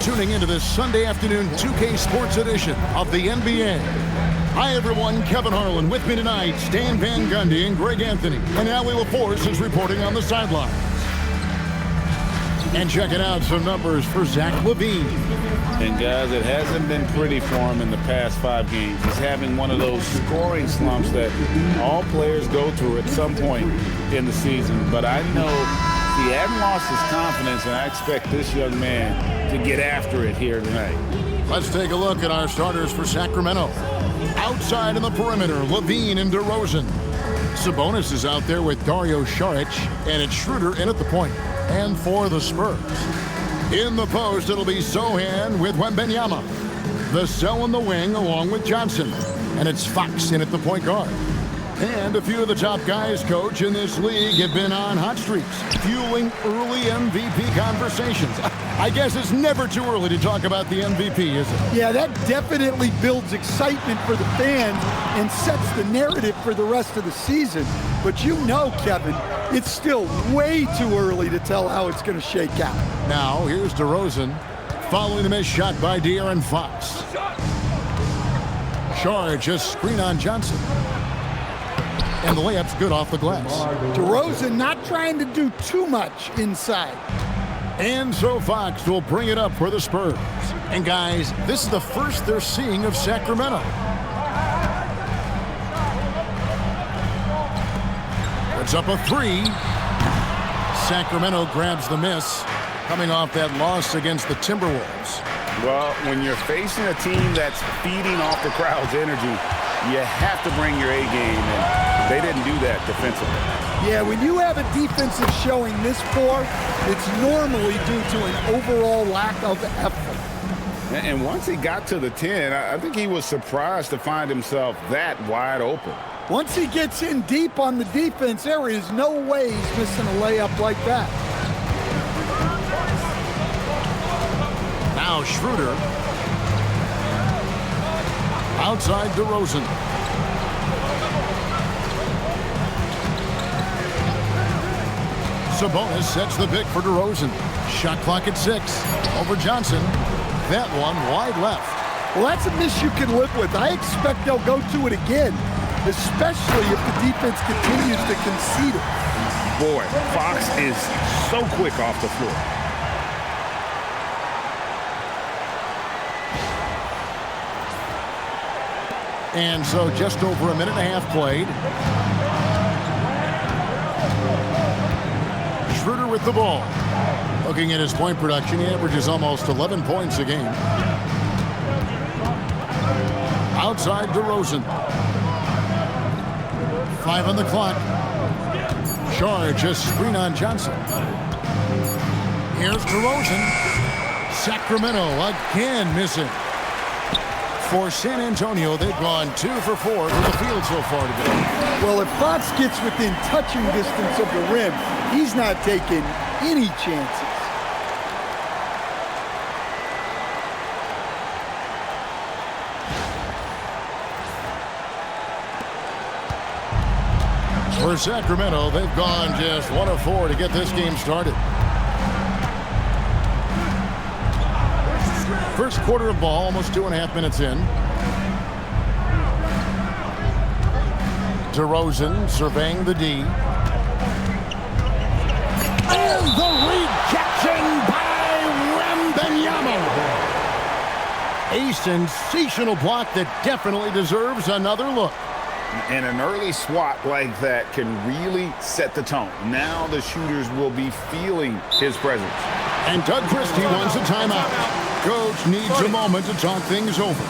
Tuning into this Sunday afternoon 2K Sports edition of the NBA. Hi everyone, Kevin Harlan with me tonight, Stan Van Gundy and Greg Anthony. And Allie LaForce is reporting on the sidelines. And checking out some numbers for Zach LaVine. And guys, it hasn't been pretty for him in the past 5 games. He's having one of those scoring slumps that all players go through at some point in the season. But I know he hadn't lost his confidence, and I expect this young man to get after it here tonight. Let's take a look at our starters for Sacramento. Outside in the perimeter, LaVine and DeRozan. Sabonis is out there with Dario Saric, and it's Schroeder in at the point. And for the Spurs, in the post, it'll be Sohan with Wembanyama. Vassell in the wing along with Johnson. And it's Fox in at the point guard. And a few of the top guys, Coach, in this league have been on hot streaks, fueling early MVP conversations. I guess it's never too early to talk about the MVP, is it? Yeah, that definitely builds excitement for the fans and sets the narrative for the rest of the season. But you know, Kevin, it's still way too early to tell how it's going to shake out. Now, here's DeRozan, following the missed shot by De'Aaron Fox. Charge, a screen on Johnson. And the layup's good off the glass. DeRozan not trying to do too much inside. And so Fox will bring it up for the Spurs. And guys, this is the first they're seeing of Sacramento. It's up a 3. Sacramento grabs the miss, coming off that loss against the Timberwolves. Well, when you're facing a team that's feeding off the crowd's energy, you have to bring your A game, and they didn't do that defensively. Yeah, when you have a defensive showing this poor, it's normally due to an overall lack of effort. And once he got to the 10, I think he was surprised to find himself that wide open. Once he gets in deep on the defense, there is no way he's missing a layup like that. Now Schroeder. Outside DeRozan. Sabonis sets the pick for DeRozan. Shot clock at 6. Over Johnson. That one wide left. Well, that's a miss you can live with. I expect they'll go to it again, especially if the defense continues to concede it. Boy, Fox is so quick off the floor. And so just over a minute and a half played. Schroeder with the ball. Looking at his point production, he averages almost 11 points a game. Outside DeRozan. 5 on the clock. Charge, a screen on Johnson. Here's DeRozan. Sacramento again missing. For San Antonio, they've gone 2 for 4 from the field so far today. Well, if Fox gets within touching distance of the rim, he's not taking any chances. For Sacramento, they've gone just 1 of 4 to get this game started. First quarter of ball, almost 2.5 minutes in. DeRozan surveying the D. And the rejection by Wembanyama. A sensational block that definitely deserves another look. And an early swat like that can really set the tone. Now the shooters will be feeling his presence. And Doug Christie wants a timeout. Coach needs a moment to talk things over.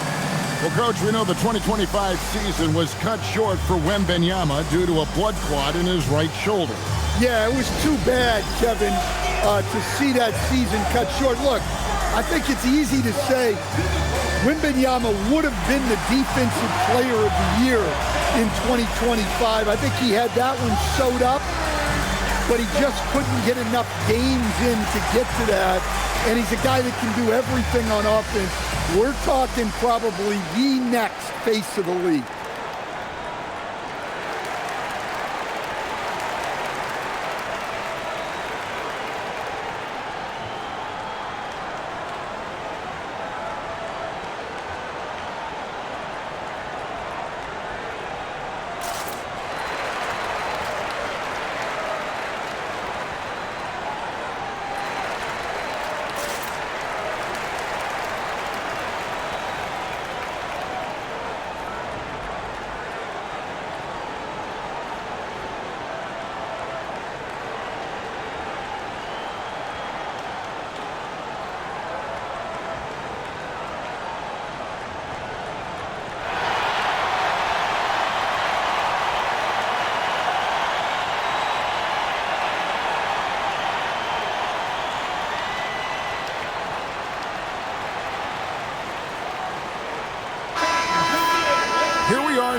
Well, Coach, we know the 2025 season was cut short for Wembanyama due to a blood clot in his right shoulder. Yeah, it was too bad, Kevin, to see that season cut short. Look, I think it's easy to say Wembanyama would have been the defensive player of the year in 2025. I think he had that one sewed up, but he just couldn't get enough games in to get to that. And he's a guy that can do everything on offense. We're talking probably the next face of the league.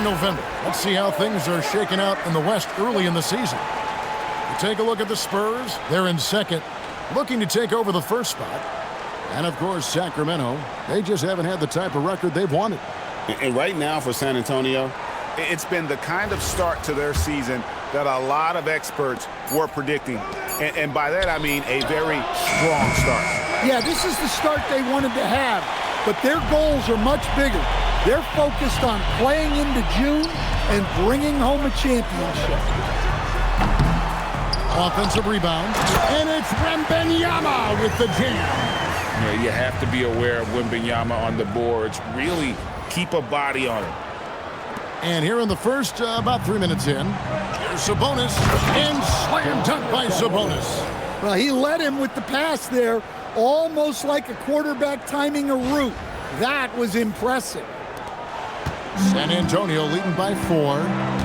in November. Let's see how things are shaking out in the West early in the season. You take a look at the Spurs. They're in second, looking to take over the first spot. And, of course, Sacramento, they just haven't had the type of record they've wanted. And right now for San Antonio, it's been the kind of start to their season that a lot of experts were predicting. And by that, I mean a very strong start. Yeah, this is the start they wanted to have, but their goals are much bigger. They're focused on playing into June and bringing home a championship. Offensive rebound, and it's Wembanyama with the jam. You have to be aware of Wembanyama on the boards. Really keep a body on him. And here in the first, about 3 minutes in, here's Sabonis, and slam dunk by Sabonis. Well, he led him with the pass there, almost like a quarterback timing a route. That was impressive. San Antonio leading by 4.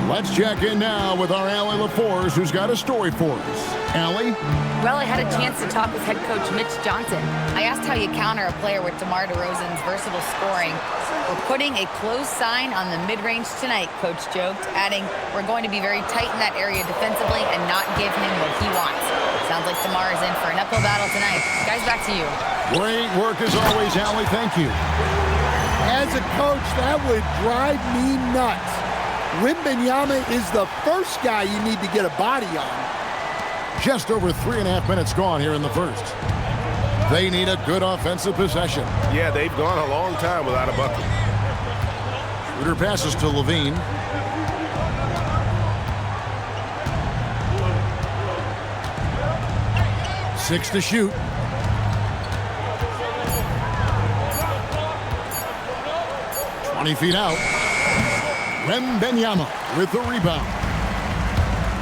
Let's check in now with our Allie LaForce, who's got a story for us. Allie? Well, I had a chance to talk with head coach Mitch Johnson. I asked how you counter a player with DeMar DeRozan's versatile scoring. We're putting a close sign on the mid-range tonight, Coach joked, adding, we're going to be very tight in that area defensively and not give him what he wants. Sounds like DeMar is in for an uphill battle tonight. Guys, back to you. Great work as always, Allie. Thank you. As a coach, that would drive me nuts. Wembanyama is the first guy you need to get a body on. Just over 3.5 minutes gone here in the first. They need a good offensive possession. Yeah, they've gone a long time without a bucket. Schroeder passes to Levine. Six to shoot. Feet out. Wembanyama with the rebound.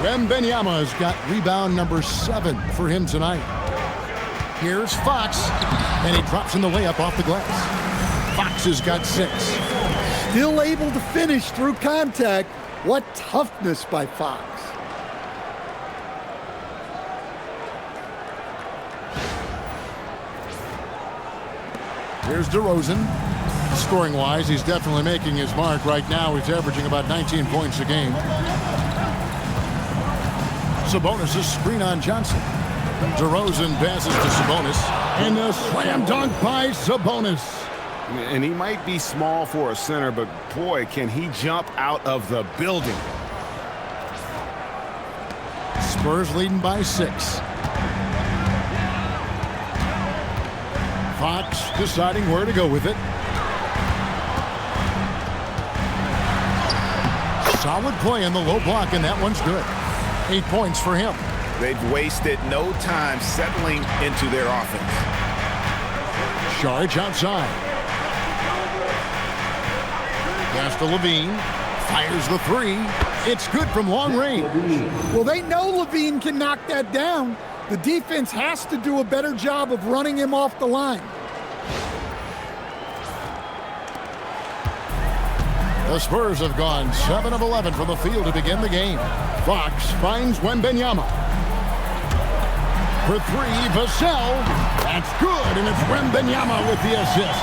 Wembanyama has got rebound number 7 for him tonight. Here's Fox, and he drops in the layup off the glass. Fox has got 6. Still able to finish through contact. What toughness by Fox. Here's DeRozan. Scoring-wise, he's definitely making his mark. Right now, he's averaging about 19 points a game. Sabonis' screen on Johnson. DeRozan passes to Sabonis. And a slam dunk by Sabonis. And he might be small for a center, but boy, can he jump out of the building. Spurs leading by 6. Fox deciding where to go with it. Solid play in the low block, and that one's good. 8 points for him. They've wasted no time settling into their offense. Saric outside. Pass to Levine. Fires the 3. It's good from long range. Well, they know Levine can knock that down. The defense has to do a better job of running him off the line. The Spurs have gone 7 of 11 from the field to begin the game. Fox finds Wembanyama. For 3, Vassell. That's good, and it's Wembanyama with the assist.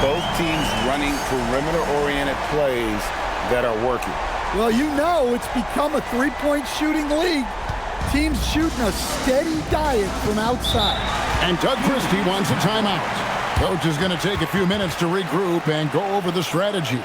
Both teams running perimeter-oriented plays that are working. Well, you know it's become a three-point shooting league. Teams shooting a steady diet from outside. And Doug Christie wants a timeout. Coach is going to take a few minutes to regroup and go over the strategy.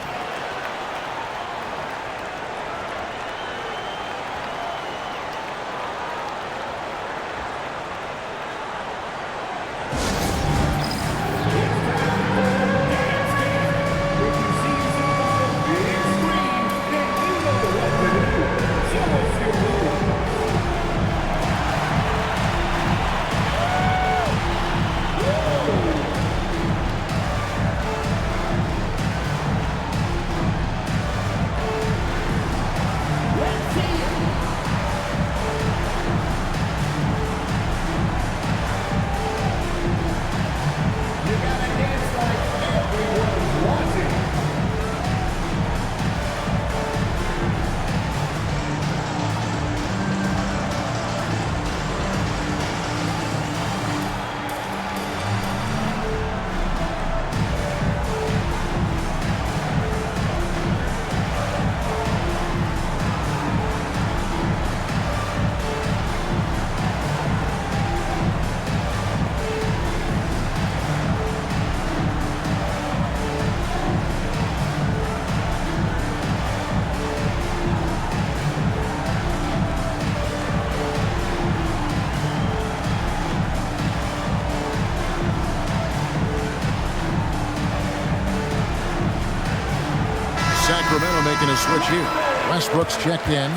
Sacramento making a switch here. Westbrook's checked in.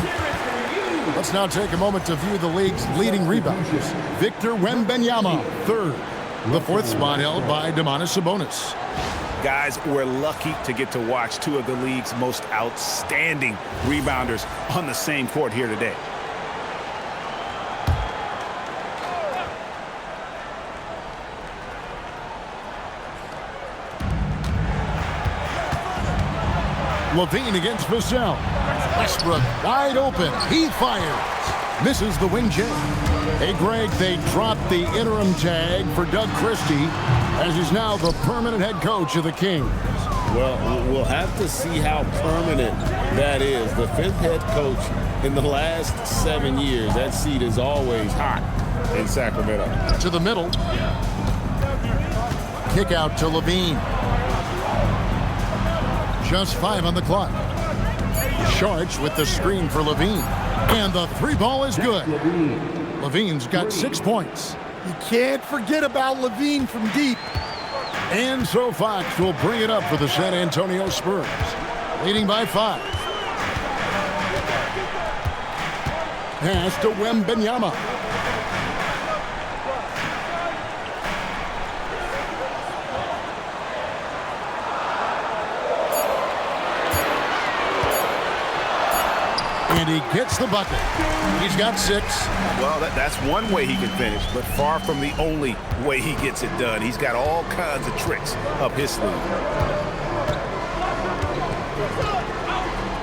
Let's now take a moment to view the league's leading rebounders. Victor Wembanyama, third. The fourth spot held by Sabonis. Guys, we're lucky to get to watch two of the league's most outstanding rebounders on the same court here today. LaVine against Vassell. Westbrook wide open. He fires. Misses the wing J. Hey, Greg, they dropped the interim tag for Doug Christie as he's now the permanent head coach of the Kings. Well, we'll have to see how permanent that is. The fifth head coach in the last 7 years. That seat is always hot in Sacramento. To the middle. Kick out to LaVine. Just 5 on the clock. Sharch with the screen for LaVine. And the three ball is good. LaVine's got 6 points. You can't forget about LaVine from deep. And so Fox will bring it up for the San Antonio Spurs, leading by 5. Pass to Wembanyama. And he gets the bucket. He's got 6. Well, that's one way he can finish, but far from the only way he gets it done. He's got all kinds of tricks up his sleeve.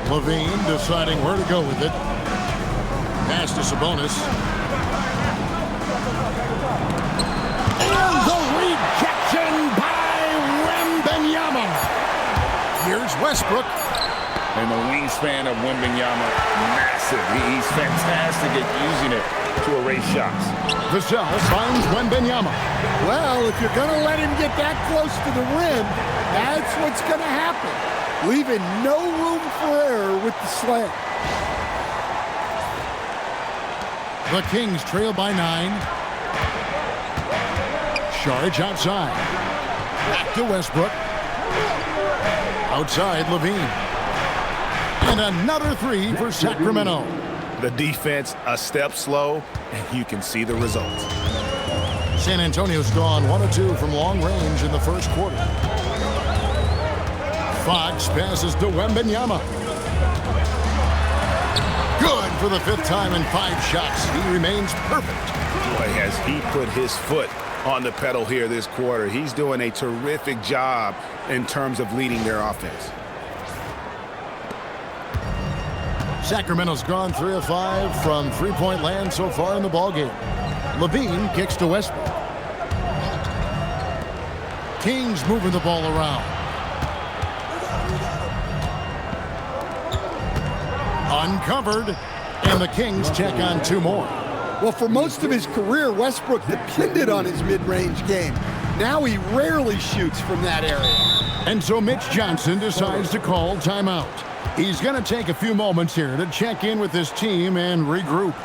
LaVine deciding where to go with it. Pass to Sabonis. And the rejection by Wembanyama. Here's Westbrook. And the wingspan of Wembanyama, massive. He's fantastic at using it to erase shots. Vassell finds Wembanyama. Well, if you're going to let him get that close to the rim, that's what's going to happen. Leaving no room for error with the slam. The Kings trail by 9. Sharch outside. Back to Westbrook. Outside LaVine. And another 3 for Sacramento. The defense a step slow, and you can see the results. San Antonio's gone 1 of 2 from long range in the first quarter. Fox passes to Wembanyama. Good for the 5th time in 5 shots. He remains perfect. Boy, has he put his foot on the pedal here this quarter. He's doing a terrific job in terms of leading their offense. Sacramento's gone 3 of 5 from three-point land so far in the ballgame. LaVine kicks to Westbrook. Kings moving the ball around. Uncovered, and the Kings check on 2 more. Well, for most of his career, Westbrook depended on his mid-range game. Now he rarely shoots from that area. And so Mitch Johnson decides to call timeout. He's going to take a few moments here to check in with his team and regroup.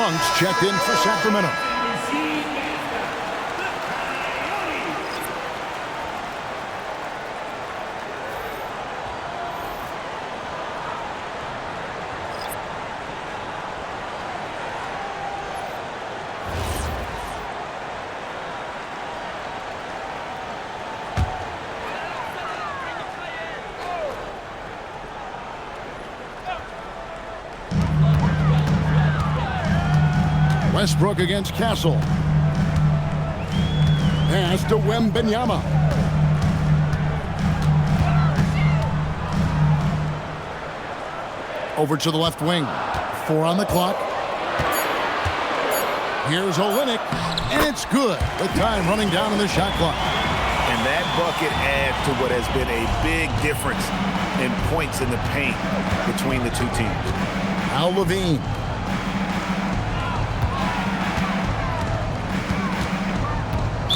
Monk's checked in for Sacramento. Westbrook against Castle. Pass to Wembanyama. Over to the left wing. 4 on the clock. Here's Olynyk, and it's good. The time running down in the shot clock. And that bucket adds to what has been a big difference in points in the paint between the two teams. Al Levine.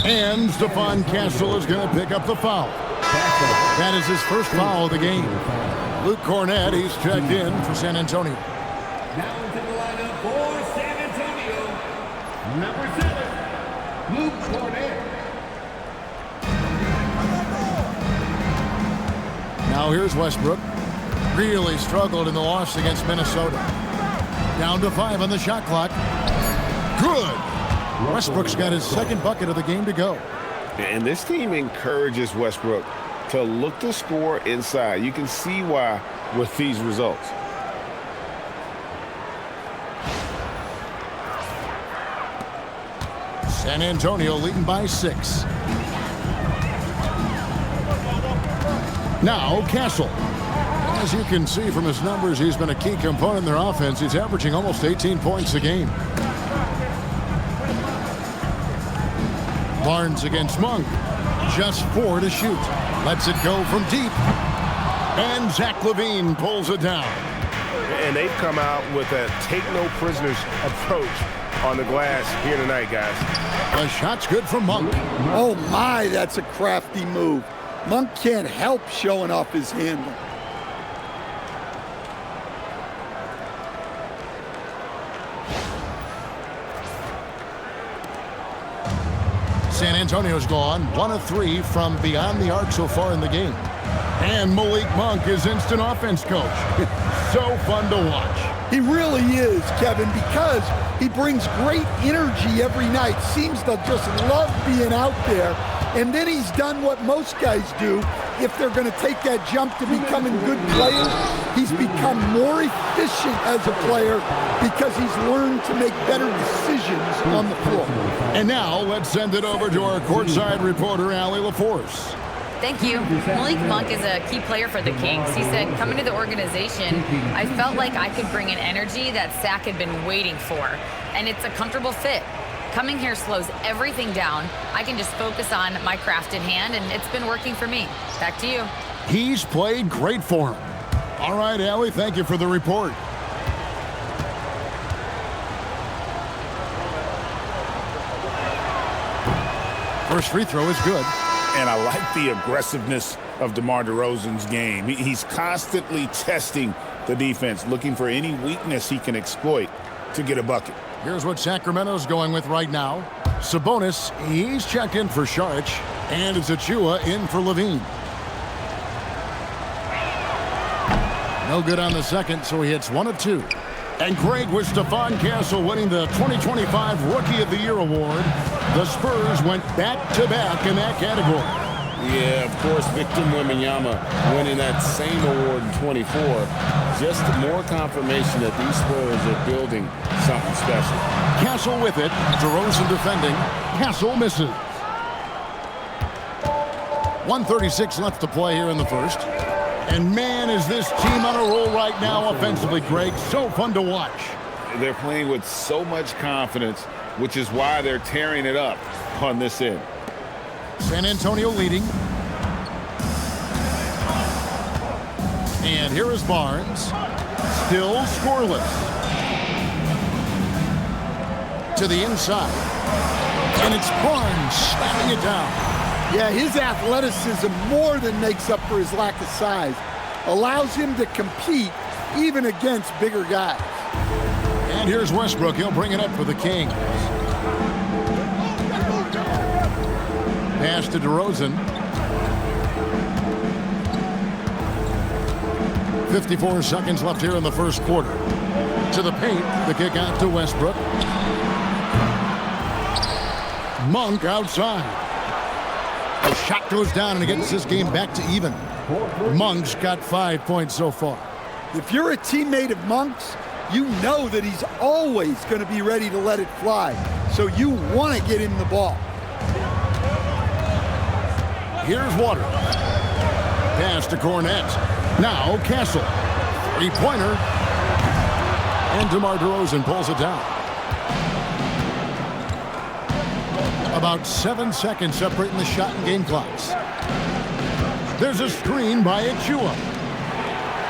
And Stephon Castle is going to pick up the foul. That is his first foul of the game. Luke Cornett, he's checked in for San Antonio. Now into the lineup for San Antonio, number 7, Luke Cornett. Now here's Westbrook. Really struggled in the loss against Minnesota. Down to 5 on the shot clock. Good. Westbrook's got his second bucket of the game to go. And this team encourages Westbrook to look to score inside. You can see why with these results. San Antonio leading by 6. Now Castle. As you can see from his numbers, he's been a key component in their offense. He's averaging almost 18 points a game. Barnes against Monk. Just 4 to shoot. Lets it go from deep. And Zach LaVine pulls it down. And they've come out with a take-no-prisoners approach on the glass here tonight, guys. The shot's good from Monk. Oh, my, that's a crafty move. Monk can't help showing off his handle. San Antonio's gone 1 of 3 from beyond the arc so far in the game. And Malik Monk is instant offense coach. So fun to watch. He really is, Kevin, because he brings great energy every night. Seems to just love being out there. And then he's done what most guys do. If they're going to take that jump to becoming good players, he's become more efficient as a player because he's learned to make better decisions on the floor. And now let's send it over to our courtside reporter, Allie LaForce. Thank you. Malik Monk is a key player for the Kings. He said, coming to the organization, I felt like I could bring an energy that Sac had been waiting for. And it's a comfortable fit. Coming here slows everything down. I can just focus on my crafted hand, and it's been working for me. Back to you. He's played great for him. All right, Allie, thank you for the report. First free throw is good. And I like the aggressiveness of DeMar DeRozan's game. He's constantly testing the defense, looking for any weakness he can exploit to get a bucket. Here's what Sacramento's going with right now. Sabonis, he's checked in for Šarić, and it's Achua in for Levine. No good on the second, so he hits 1 of 2. And Greg with Stephon Castle winning the 2025 Rookie of the Year award. The Spurs went back-to-back in that category. Yeah, of course, Victor Wembanyama winning that same award in 24. Just more confirmation that these Spurs are building something special. Castle with it. DeRozan defending. Castle misses. 1:36 left to play here in the first. And man, is this team on a roll right now offensively, Greg. So fun to watch. They're playing with so much confidence, which is why they're tearing it up on this end. San Antonio leading. And here is Barnes. Still scoreless. To the inside. And it's Barnes slamming it down. Yeah, his athleticism more than makes up for his lack of size. Allows him to compete even against bigger guys. And here's Westbrook. He'll bring it up for the Kings. Pass to DeRozan. 54 seconds left here in the first quarter. To the paint. The kick out to Westbrook. Monk outside. The shot goes down and it gets this game back to even. Monk's got 5 points so far. If you're a teammate of Monk's, you know that he's always going to be ready to let it fly. So you want to get him the ball. Here's Waters. Pass to Cornette. Now Castle. Three-pointer. And DeMar DeRozan pulls it down. About 7 seconds separating the shot and game clocks. There's a screen by Achua.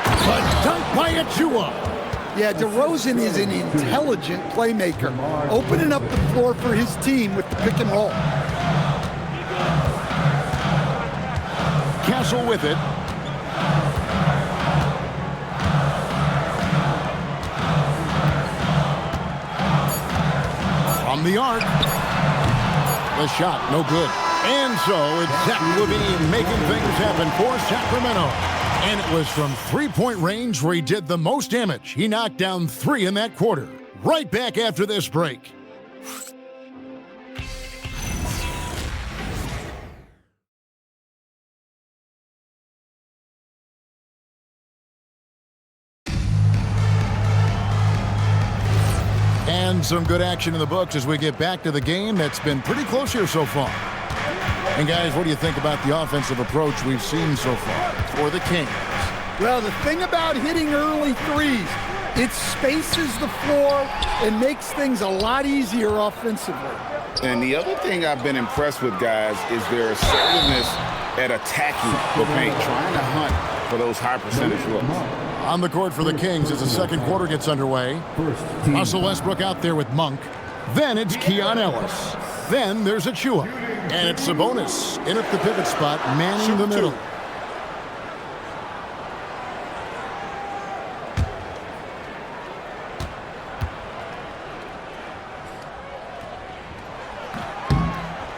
A dunk by Achua. Yeah, DeRozan is an intelligent playmaker, opening up the floor for his team with the pick and roll. Castle with it. From the arc. The shot, no good. And so it's Zach LaVine making things happen for Sacramento. And it was from three-point range where he did the most damage. He knocked down 3 in that quarter. Right back after this break. And some good action in the books as we get back to the game that's been pretty close here so far. And guys, what do you think about the offensive approach we've seen so far for the Kings? Well, the thing about hitting early threes, it spaces the floor and makes things a lot easier offensively. And the other thing I've been impressed with, guys, is their assertiveness at attacking the paint, trying to hunt for those high percentage looks. On the court for the Kings as the second quarter gets underway. Russell Westbrook out there with Monk. Then it's Keon Ellis. Then there's Achua. And it's Sabonis in at the pivot spot, manning the middle.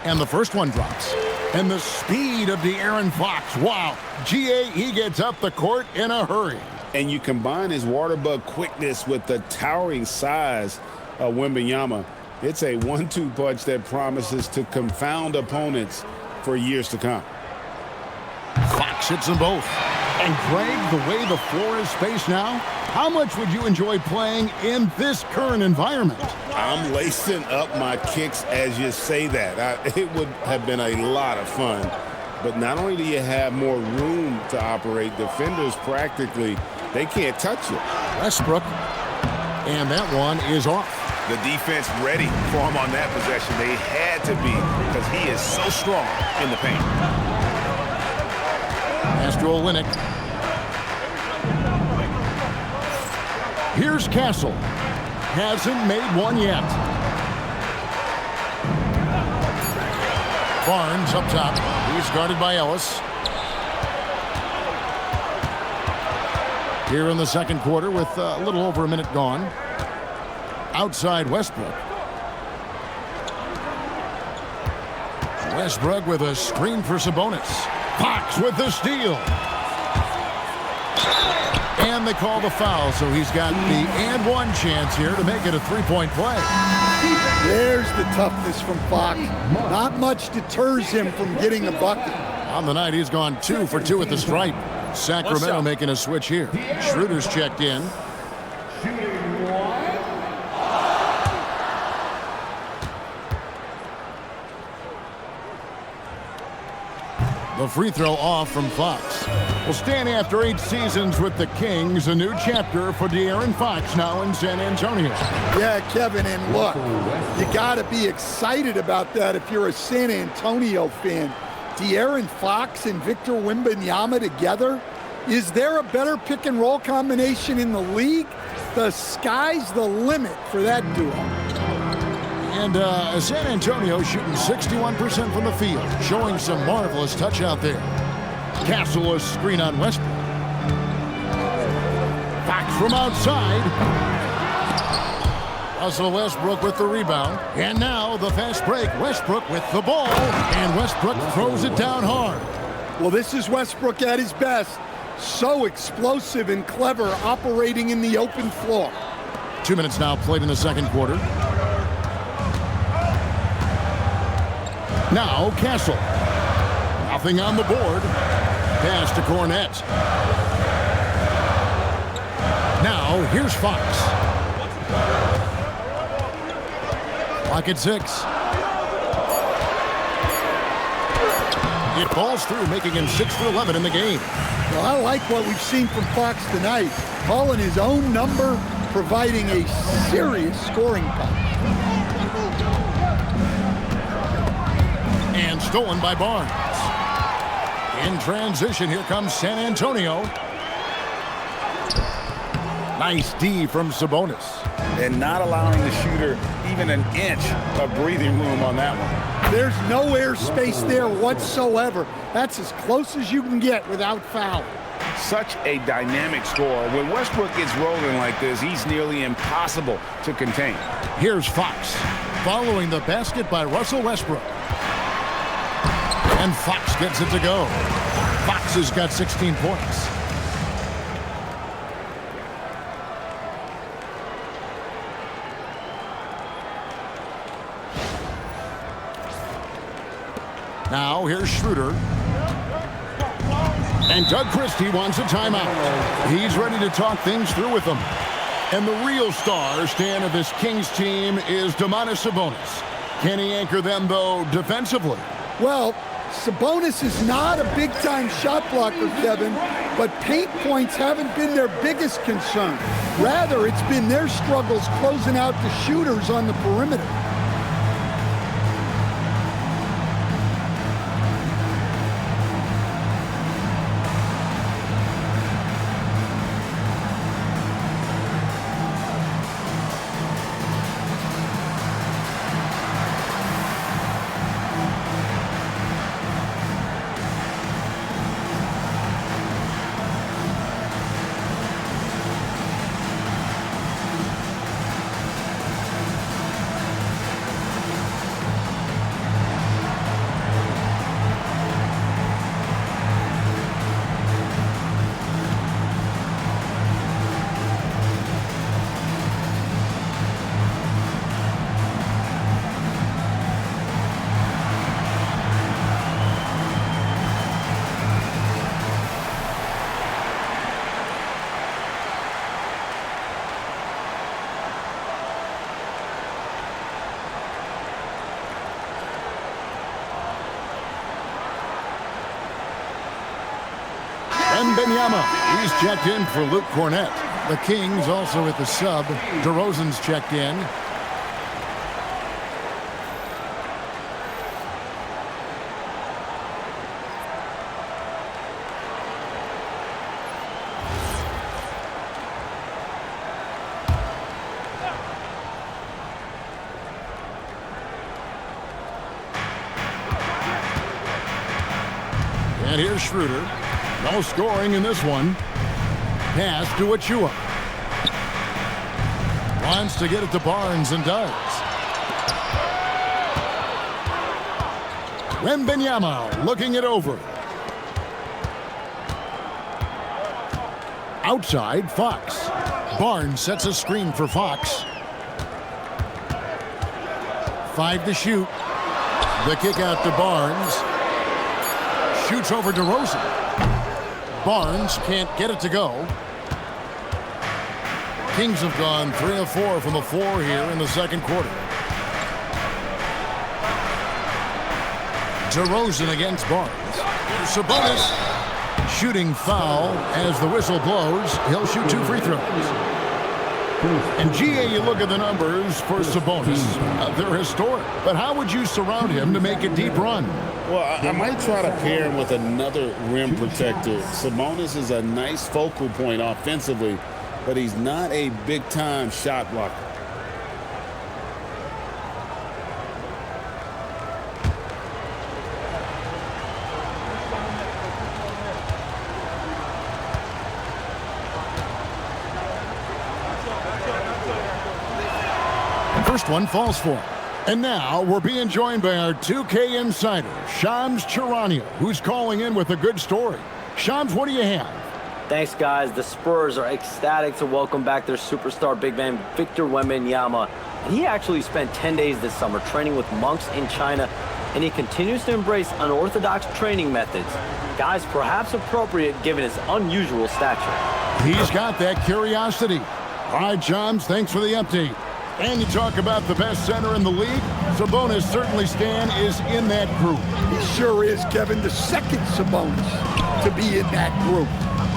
And the first one drops. And the speed of De'Aaron Fox. Wow. He gets up the court in a hurry. And you combine his waterbug quickness with the towering size of Wembanyama. It's a 1-2 punch that promises to confound opponents for years to come. Fox hits them both. And Greg, the way the floor is spaced now, how much would you enjoy playing in this current environment? I'm lacing up my kicks as you say that. It would have been a lot of fun. But not only do you have more room to operate, defenders practically, they can't touch you. Westbrook. And that one is off. The defense ready for him on that possession. They had to be because he is so strong in the paint. Astro Olynyk. Here's Castle. Hasn't made one yet. Barnes up top. He's guarded by Ellis. Here in the second quarter with a little over a minute gone. Outside Westbrook. Westbrook with a screen for Sabonis. Fox with the steal. And they call the foul, so he's got the and one chance here to make it a three-point play. There's the toughness from Fox. Not much deters him from getting a bucket. On the night, he's gone 2 for 2 at the stripe. Sacramento making a switch here. Schroeder's checked in. The free throw off from Fox. Will stand after 8 seasons with the Kings. A new chapter for De'Aaron Fox now in San Antonio. Yeah, Kevin, and look, you got to be excited about that if you're a San Antonio fan. De'Aaron Fox and Victor Wembanyama together. Is there a better pick and roll combination in the league? The sky's the limit for that duo. And San Antonio shooting 61% from the field, showing some marvelous touch out there. Castle a screen on Westbrook. Fox from outside. Russell Westbrook with the rebound. And now the fast break. Westbrook with the ball. And Westbrook throws it down hard. Well, this is Westbrook at his best. So explosive and clever, operating in the open floor. 2 minutes now played in the second quarter. Now Castle. Nothing on the board. Pass to Cornette. Now here's Fox. Clock at 6. It falls through, making him 6 for 11 in the game. Well, I like what we've seen from Fox tonight. Calling his own number, providing a serious scoring punch. And stolen by Barnes. In transition, here comes San Antonio. Nice D from Sabonis. And not allowing the shooter even an inch of breathing room on that one. There's no airspace there whatsoever. That's as close as you can get without foul. Such a dynamic scorer. When Westbrook gets rolling like this, he's nearly impossible to contain. Here's Fox, following the basket by Russell Westbrook. And Fox gets it to go. Fox has got 16 points. Now here's Schroeder. And Doug Christie wants a timeout. He's ready to talk things through with them. And the real star, Stan, of this Kings team is Domantas Sabonis. Can he anchor them, though, defensively? Well, Sabonis is not a big-time shot blocker, Kevin, but paint points haven't been their biggest concern. Rather, it's been their struggles closing out the shooters on the perimeter. Wembanyama, he's checked in for Luke Cornette. The Kings also with the sub. DeRozan's checked in. And here's Schroeder. No scoring in this one. Pass to Achua. Wants to get it to Barnes and does. Wembanyama looking it over. Outside, Fox. Barnes sets a screen for Fox. 5 to shoot. The kick out to Barnes. Shoots over DeRozan. Barnes can't get it to go. Kings have gone 3 of 4 from the floor here in the second quarter. DeRozan against Barnes. Sabonis shooting foul as the whistle blows. He'll shoot 2 free throws. And GA, you look at the numbers for Sabonis. They're historic. But how would you surround him to make a deep run? Well, I might try to pair him with another rim protector. Sabonis is a nice focal point offensively, but he's not a big-time shot blocker. last one falls for him. And now we're being joined by our 2K insider, Shams Charania, who's calling in with a good story. Shams, what do you have? Thanks, guys. The Spurs are ecstatic to welcome back their superstar big man, Victor Wembanyama. And he actually spent 10 days this summer training with monks in China, and he continues to embrace unorthodox training methods. Guys, perhaps appropriate given his unusual stature. He's got that curiosity. All right, Shams, thanks for the update. And you talk about the best center in the league. Sabonis certainly, Stan, is in that group. He sure is, Kevin, the second Sabonis to be in that group.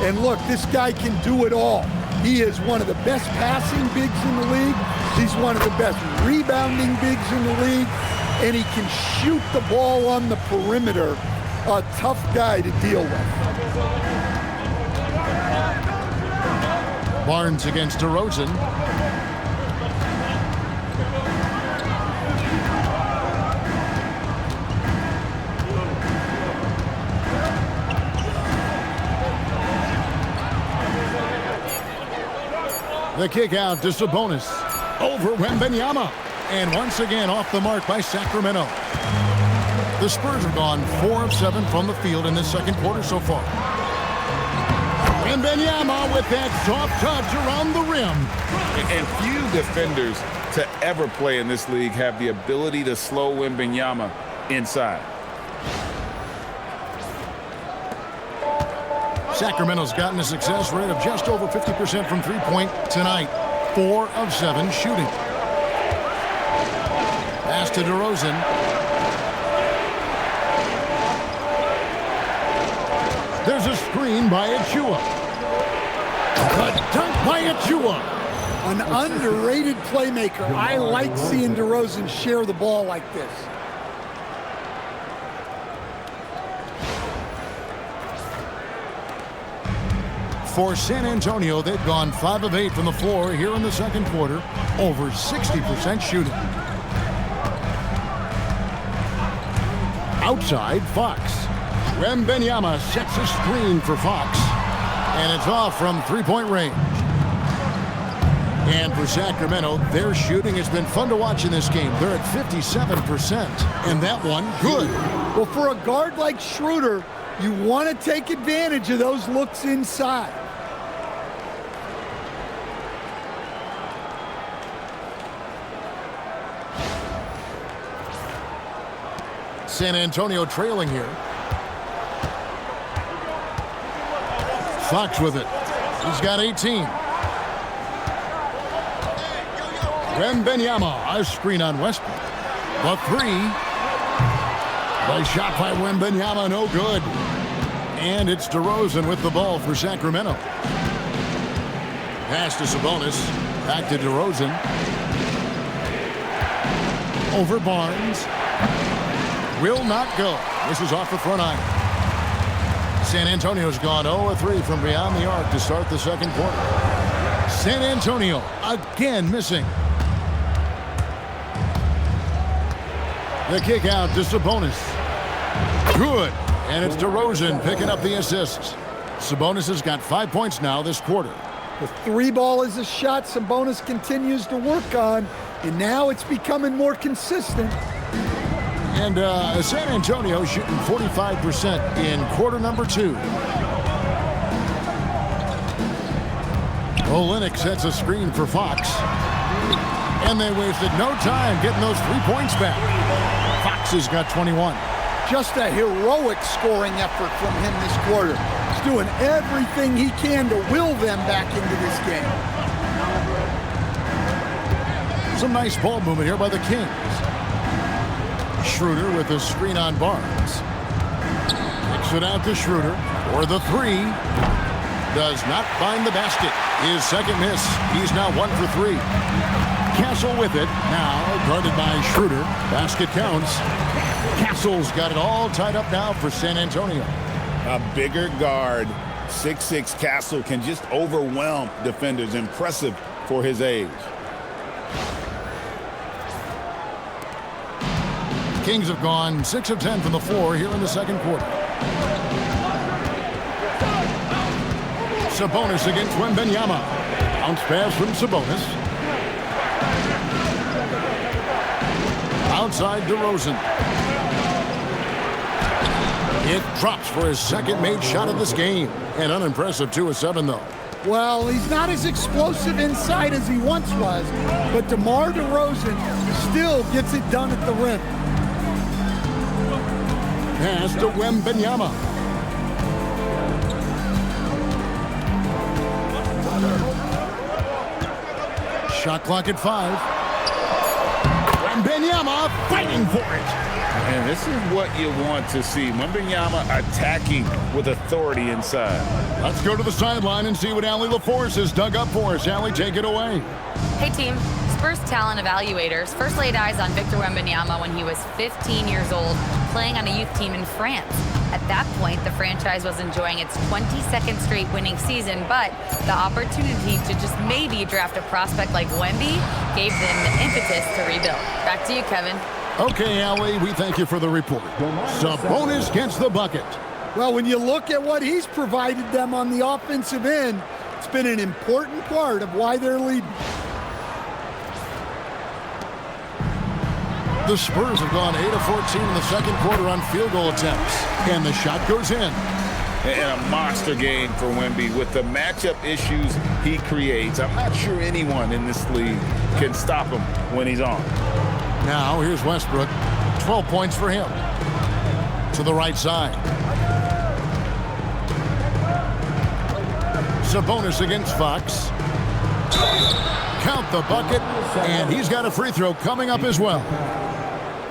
And look, this guy can do it all. He is one of the best passing bigs in the league. He's one of the best rebounding bigs in the league. And he can shoot the ball on the perimeter. A tough guy to deal with. Barnes against DeRozan. The kick out to Sabonis. Over Wembanyama. And once again off the mark by Sacramento. The Spurs have gone 4 of 7 from the field in this second quarter so far. Wembanyama with that soft touch around the rim. And few defenders to ever play in this league have the ability to slow Wembanyama inside. Sacramento's gotten a success rate of just over 50% from three-point tonight. 4 of 7 shooting. Pass to DeRozan. There's a screen by Achua. A dunk by Achua. An underrated playmaker. I like seeing DeRozan share the ball like this. For San Antonio, they've gone 5 of 8 from the floor here in the second quarter. Over 60% shooting. Outside, Fox. Wembanyama sets a screen for Fox. And it's off from three-point range. And for Sacramento, their shooting has been fun to watch in this game. They're at 57%. And that one, good. Well, for a guard like Schroeder, you want to take advantage of those looks inside. San Antonio trailing here. Fox with it. He's got 18. Wembanyama, a screen on Westbrook. The three. The shot by Wembanyama, no good. And it's DeRozan with the ball for Sacramento. Pass to Sabonis. Back to DeRozan. Over Barnes. Will not go. This is off the front iron. San Antonio's gone 0-3 from beyond the arc to start the second quarter. San Antonio again missing. The kick out to Sabonis. Good. And it's DeRozan picking up the assist. Sabonis has got 5 points now this quarter. The three ball is a shot Sabonis continues to work on, and now it's becoming more consistent. And San Antonio shooting 45% in quarter number 2. Olynyk sets a screen for Fox. And they wasted no time getting those 3 points back. Fox has got 21. Just a heroic scoring effort from him this quarter. He's doing everything he can to will them back into this game. Some nice ball movement here by the Kings. Schroeder with a screen on Barnes. Kicks it out to Schroeder for the three. Does not find the basket. His second miss. He's now 1 for 3. Castle with it. Now guarded by Schroeder. Basket counts. Castle's got it all tied up now for San Antonio. A bigger guard, 6'6" Castle, can just overwhelm defenders. Impressive for his age. Kings have gone 6 of 10 from the floor here in the second quarter. Sabonis against Wembanyama. Bounce pass from Sabonis. Outside DeRozan. It drops for his second made shot of this game. An unimpressive 2 of 7, though. Well, he's not as explosive inside as he once was, but DeMar DeRozan still gets it done at the rim. Pass to Wembanyama. Shot clock at 5. Wembanyama fighting for it. And this is what you want to see. Wembanyama attacking with authority inside. Let's go to the sideline and see what Allie LaForce has dug up for us. Allie, take it away. Hey, team. Spurs talent evaluators first laid eyes on Victor Wembanyama when he was 15 years old, playing on a youth team in France. At that point, the franchise was enjoying its 22nd straight winning season, but the opportunity to just maybe draft a prospect like Wemby gave them the impetus to rebuild. Back to you, Kevin. Okay, Allie, we thank you for the report. Sabonis gets the bucket. Well, when you look at what he's provided them on the offensive end, it's been an important part of why they're leading. The Spurs have gone 8 of 14 in the second quarter on field goal attempts, and the shot goes in. And a monster game for Wemby with the matchup issues he creates. I'm not sure anyone in this league can stop him when he's on. Now, here's Westbrook. 12 points for him. To the right side. Sabonis against Fox. Count the bucket, and he's got a free throw coming up as well.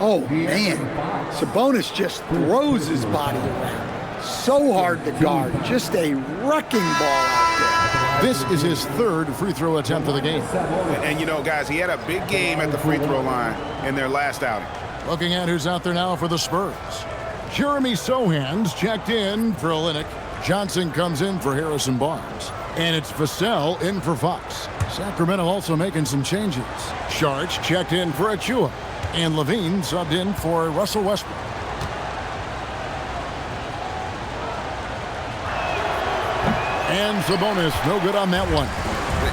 Oh, man. Sabonis just throws his body around. So hard to guard. Just a wrecking ball out there. This is his third free throw attempt of the game. And, you know, guys, he had a big game at the free throw line in their last outing. Looking at who's out there now for the Spurs. Jeremy Sohan's checked in for Olynyk. Johnson comes in for Harrison Barnes. And it's Vassell in for Fox. Sacramento also making some changes. Sharch checked in for Achua. And Levine subbed in for Russell Westbrook. And Sabonis, no good on that one.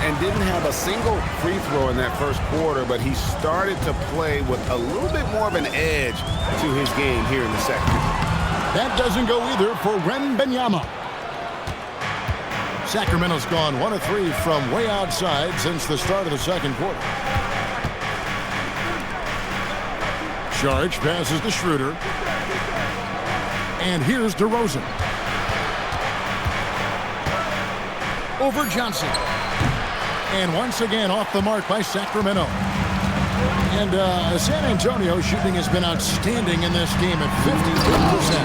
And didn't have a single free throw in that first quarter, but he started to play with a little bit more of an edge to his game here in the second. That doesn't go either for Wembanyama. Sacramento's gone 1 of 3 from way outside since the start of the second quarter. Sharch passes to Schroeder. And here's DeRozan. Over Johnson. And once again off the mark by Sacramento. And San Antonio shooting has been outstanding in this game at 52%.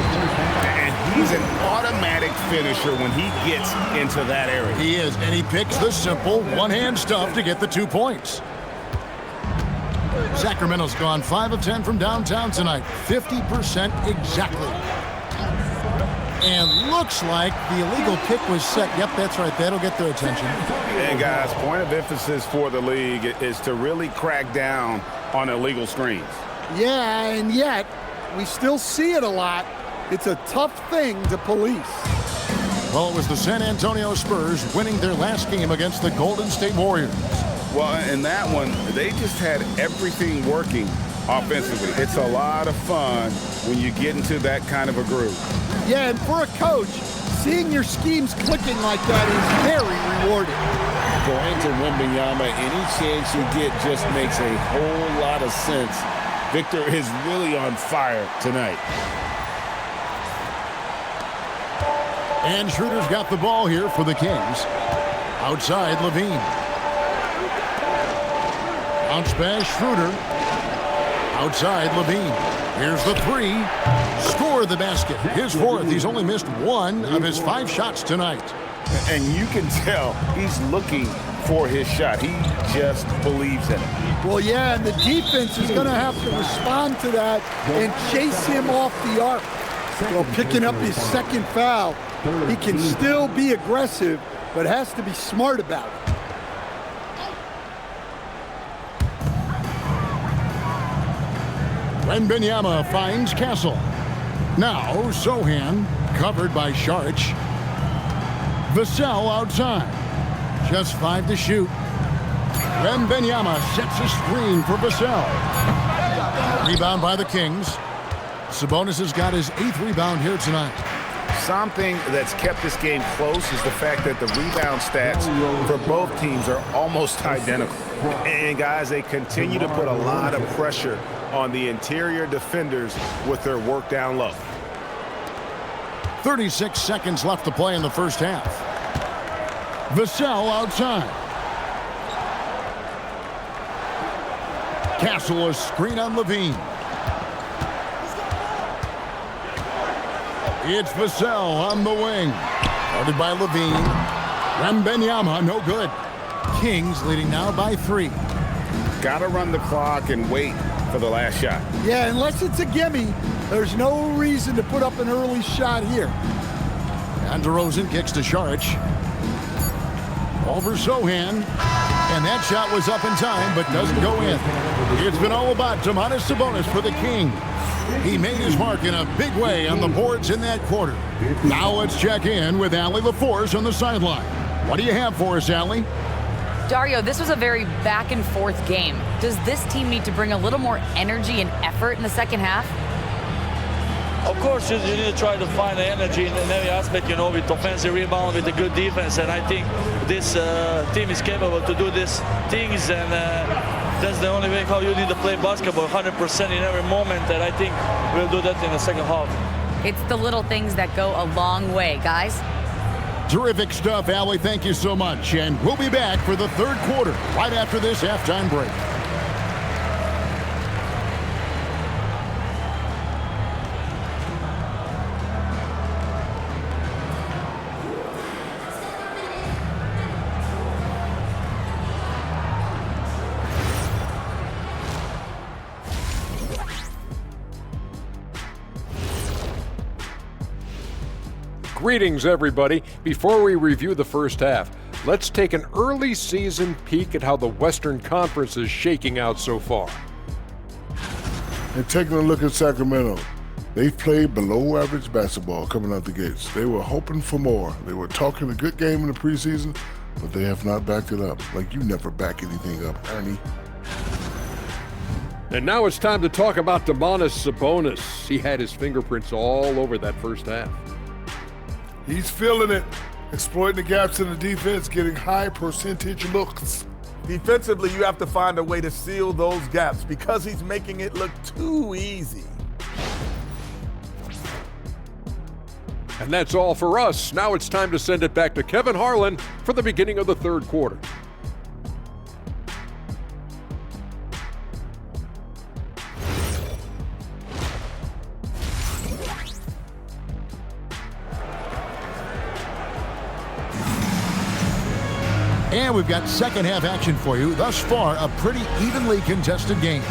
And he's an automatic finisher when he gets into that area. He is, and he picks the simple one-hand stuff to get the 2 points. Sacramento's gone 5 of 10 from downtown tonight. 50% exactly. And looks like the illegal kick was set. Yep, that's right. That'll get their attention. And guys, point of emphasis for the league is to really crack down on illegal screens. Yeah, and yet we still see it a lot. It's a tough thing to police. Well, it was the San Antonio Spurs winning their last game against the Golden State Warriors. Well, in that one, they just had everything working offensively. It's a lot of fun when you get into that kind of a groove. Yeah, and for a coach, seeing your schemes clicking like that is very rewarding. Going to Wembanyama, any chance you get just makes a whole lot of sense. Victor is really on fire tonight. And Schroeder's got the ball here for the Kings. Outside, Levine. Bounce pass, Schroeder. Outside, Levine. Here's the 3. Score the basket. His 4th. He's only missed 1 of his 5 shots tonight. And you can tell he's looking for his shot. He just believes in it. Well, yeah, and the defense is going to have to respond to that and chase him off the arc. Well, picking up his second foul, he can still be aggressive, but has to be smart about it. Wembanyama finds Castle. Now Sohan covered by Sharch. Vassell outside. Just 5 to shoot. Wembanyama sets a screen for Vassell. Rebound by the Kings. Sabonis has got his 8th rebound here tonight. Something that's kept this game close is the fact that the rebound stats for both teams are almost identical. And guys, they continue to put a lot of pressure on the interior defenders with their work down low. 36 seconds left to play in the first half. Vassell outside. Castle a screen on Levine. It's Vassell on the wing. Guarded by Levine. Wembanyama, no good. Kings leading now by 3. Got to run the clock and wait for the last shot. Yeah, unless it's a gimme, there's no reason to put up an early shot here. And DeRozan kicks to Šarić. Over Sohan. And that shot was up in time, but doesn't go in. It's been all about Domantas Sabonis for the Kings. He made his mark in a big way on the boards in that quarter. Now let's check in with Allie LaForce on the sideline. What do you have for us, Allie? Dario, this was a very back-and-forth game. Does this team need to bring a little more energy and effort in the second half? Of course, you need to try to find the energy in every aspect, you know, with offensive rebound, with a good defense. And I think this team is capable to do these things. And that's the only way how you need to play basketball, 100% in every moment. And I think we'll do that in the second half. It's the little things that go a long way, guys. Terrific stuff, Allie. Thank you so much. And we'll be back for the third quarter right after this halftime break. Greetings, everybody. Before we review the first half, let's take an early season peek at how the Western Conference is shaking out so far. And taking a look at Sacramento, they've played below average basketball coming out the gates. They were hoping for more. They were talking a good game in the preseason, but they have not backed it up. Like you never back anything up, Ernie. And now it's time to talk about Domantas Sabonis. He had his fingerprints all over that first half. He's feeling it, exploiting the gaps in the defense, getting high percentage looks. Defensively, you have to find a way to seal those gaps because he's making it look too easy. And that's all for us. Now it's time to send it back to Kevin Harlan for the beginning of the third quarter. And we've got second half action for you. Thus far, a pretty evenly contested game.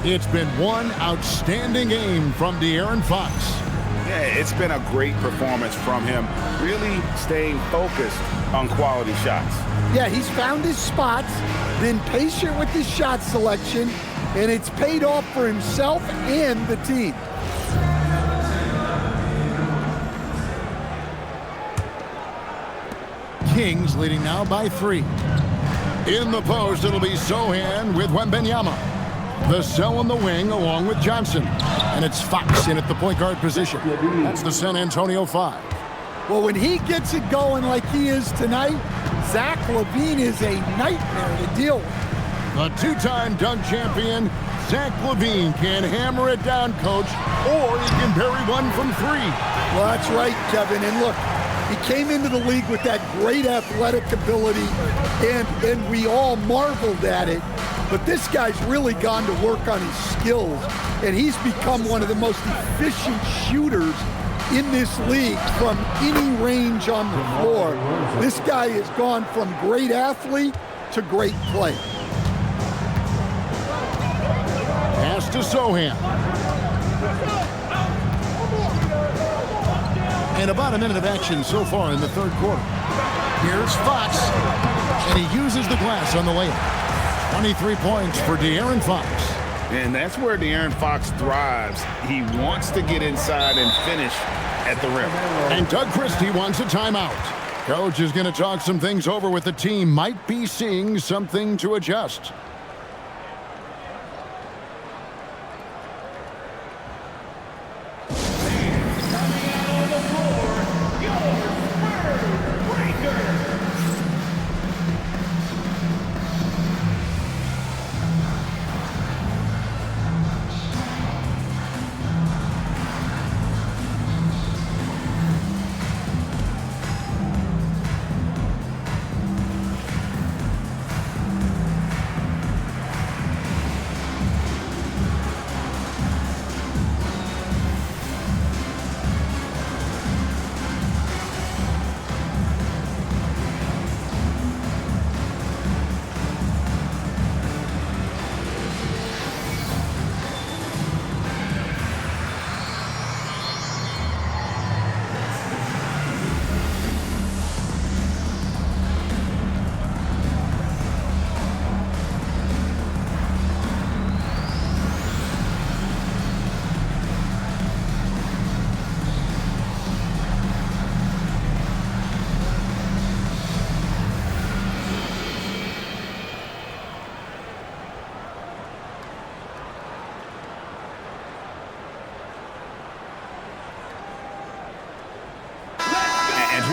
It's been one outstanding game from De'Aaron Fox. Yeah, it's been a great performance from him, really staying focused on quality shots. Yeah, he's found his spots, been patient with his shot selection, and it's paid off for himself and the team. Kings leading now by 3. In the post, it'll be Sohan with Wembanyama. Vassell on the wing along with Johnson. And it's Fox in at the point guard position. That's the San Antonio 5. Well, when he gets it going like he is tonight, Zach LaVine is a nightmare to deal with. The two-time dunk champion, Zach LaVine, can hammer it down, coach, or he can bury one from 3. Well, that's right, Kevin. And look, he came into the league with that great athletic ability, and we all marveled at it. But this guy's really gone to work on his skills, and he's become one of the most efficient shooters in this league from any range on the floor. This guy has gone from great athlete to great play. Pass to Sohan. And about a minute of action so far in the third quarter. Here's Fox, and he uses the glass on the layup. 23 points for De'Aaron Fox. And that's where De'Aaron Fox thrives. He wants to get inside and finish at the rim. And Doug Christie wants a timeout. Coach is going to talk some things over with the team. Might be seeing something to adjust.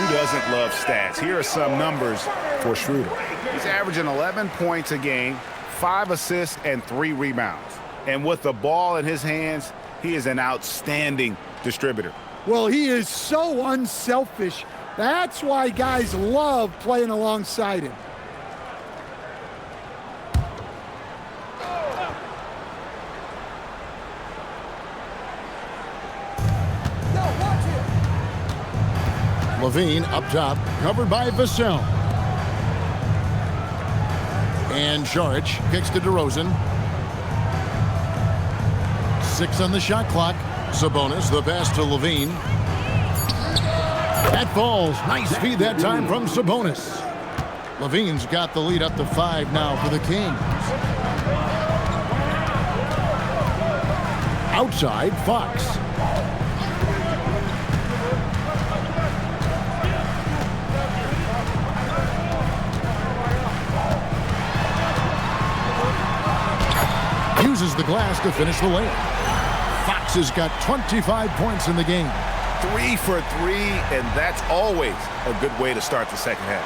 who doesn't love stats? Here are some numbers for Schroeder. He's averaging 11 points a game, 5 assists, and 3 rebounds. And with the ball in his hands, he is an outstanding distributor. Well, he is so unselfish. That's why guys love playing alongside him. Levine up top, covered by Vassell. And Šarić kicks to DeRozan. 6 on the shot clock. Sabonis, the pass to Levine. That falls. Nice feed that time from Sabonis. Levine's got the lead up to 5 now for the Kings. Outside, Fox. Uses the glass to finish the layup. Fox has got 25 points in the game. 3 for 3, and that's always a good way to start the second half.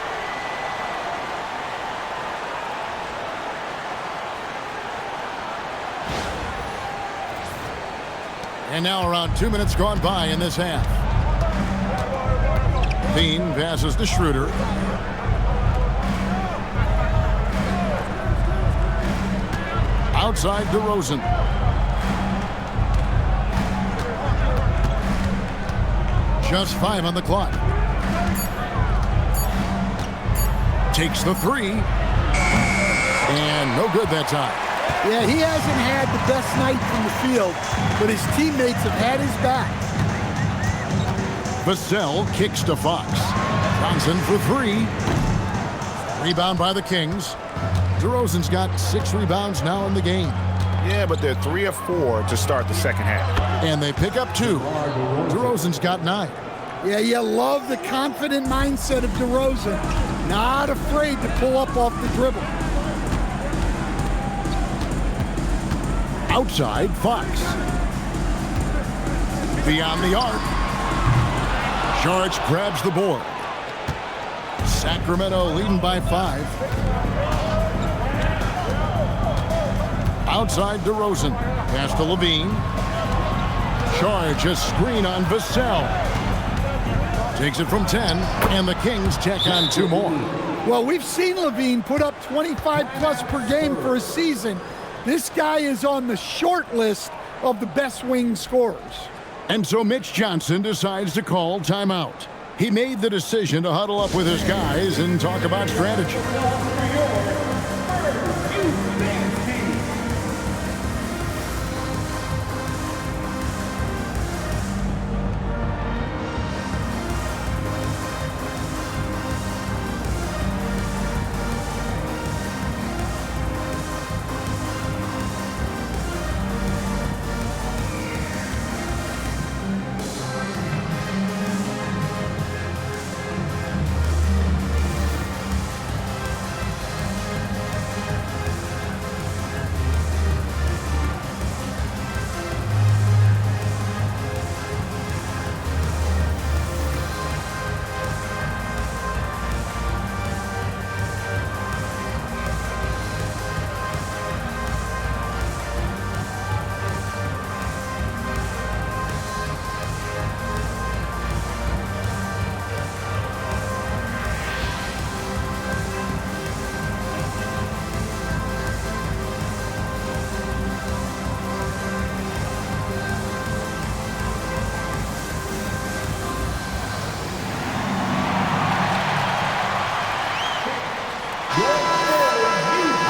And now around 2 minutes gone by in this half. Levine passes to Schroeder. Outside DeRozan. Just 5 on the clock. Takes the 3. And no good that time. Yeah, he hasn't had the best night from the field, but his teammates have had his back. Vassell kicks to Fox. Johnson for 3. Rebound by the Kings. DeRozan's got 6 rebounds now in the game. Yeah, but they're 3 of 4 to start the second half. And they pick up 2. DeRozan's got 9. Yeah, you love the confident mindset of DeRozan. Not afraid to pull up off the dribble. Outside, Fox. Beyond the arc. Šarić grabs the board. Sacramento leading by 5. Outside DeRozan. Pass to Levine. Šarić a screen on Vassell. Takes it from 10, and the Kings check on 2 more. Well, we've seen Levine put up 25 plus per game for a season. This guy is on the short list of the best wing scorers. And so Mitch Johnson decides to call timeout. He made the decision to huddle up with his guys and talk about strategy.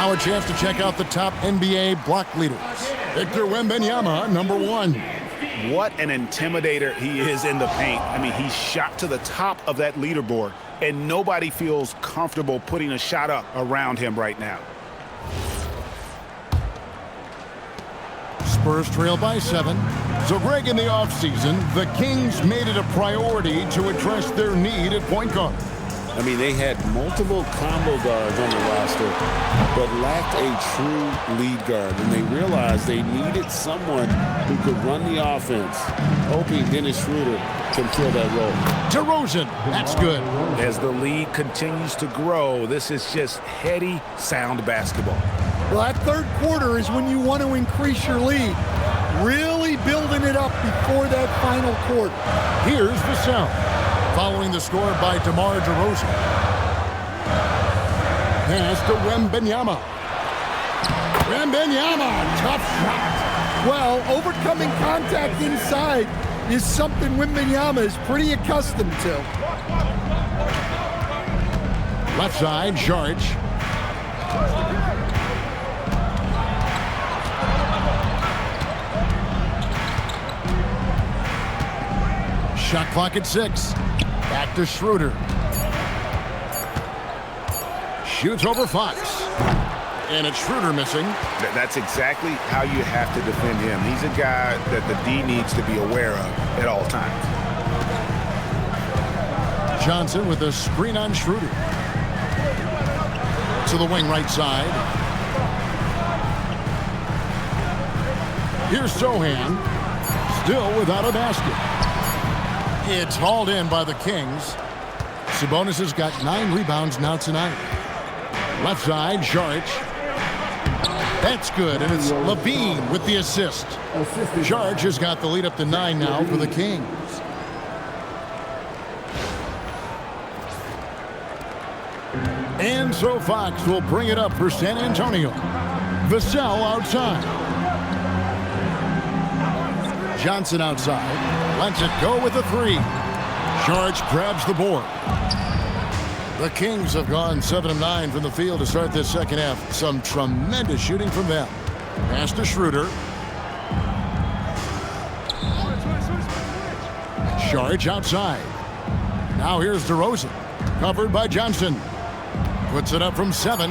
Now a chance to check out the top NBA block leaders. Victor Wembanyama, number 1. What an intimidator he is in the paint. I mean, he's shot to the top of that leaderboard, and nobody feels comfortable putting a shot up around him right now. Spurs trail by 7. So, Greg, in the offseason, the Kings made it a priority to address their need at point guard. I mean, they had multiple combo guards on the roster, but lacked a true lead guard. And they realized they needed someone who could run the offense, hoping Dennis Schroeder can fill that role. DeRozan, that's good. As the lead continues to grow, this is just heady, sound basketball. Well, that third quarter is when you want to increase your lead. Really building it up before that final quarter. Here's Vassell, following the score by DeMar DeRozan. Pass to Wembanyama. Wembanyama, tough shot. Well, overcoming contact inside is something Wembanyama is pretty accustomed to. Left side, Saric. Shot clock at 6. Back to Schroeder. Shoots over Fox. And it's Schroeder missing. That's exactly how you have to defend him. He's a guy that the D needs to be aware of at all times. Johnson with a screen on Schroeder. To the wing right side. Here's Sohan. Still without a basket. It's hauled in by the Kings. Sabonis has got 9 rebounds now tonight. Left side, Saric. That's good, and it's Levine with the assist. Saric has got the lead up to 9 now for the Kings. And so Fox will bring it up for San Antonio. Vassell outside. Johnson outside. Lets it go with a 3. Saric grabs the board. The Kings have gone 7 of 9 from the field to start this second half. Some tremendous shooting from them. Pass to Schroeder. Saric outside. Now here's DeRozan. Covered by Johnson. Puts it up from 7.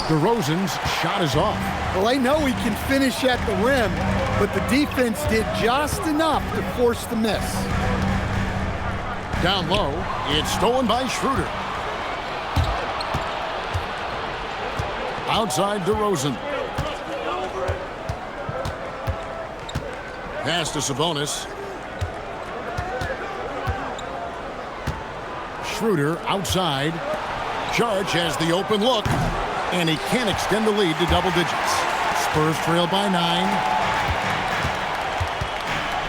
DeRozan's shot is off. Well, I know he can finish at the rim, but the defense did just enough to force the miss. Down low, it's stolen by Schroeder. Outside DeRozan. Pass to Sabonis. Schroeder outside. Saric has the open look, and he can't extend the lead to double digits. Spurs trail by 9.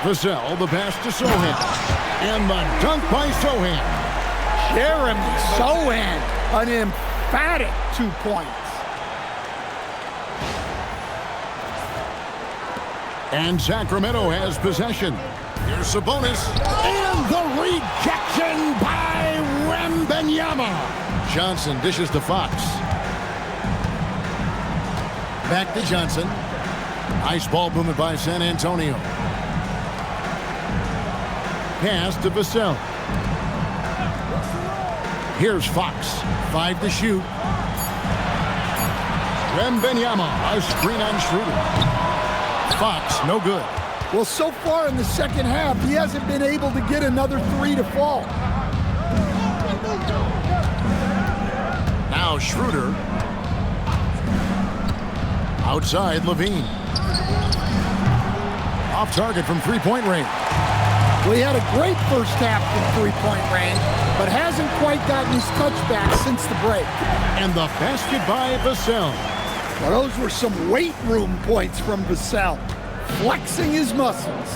Vassell, the pass to Sohan. And the dunk by Sohan. Jeremy Sohan, an emphatic 2 points. And Sacramento has possession. Here's Sabonis. And the rejection by Wembanyama. Johnson dishes to Fox. Back to Johnson. Nice ball movement by San Antonio. Pass to Vassell. Here's Fox. 5 to shoot. Wembanyama, a screen on Schroeder. Fox, no good. Well, so far in the second half, he hasn't been able to get another 3 to fall. Now Schroeder. Outside, Levine. Off target from three-point range. Well, he had a great first half from three-point range, but hasn't quite gotten his touchback since the break. And the basket by Vassell. Well, those were some weight room points from Vassell, flexing his muscles.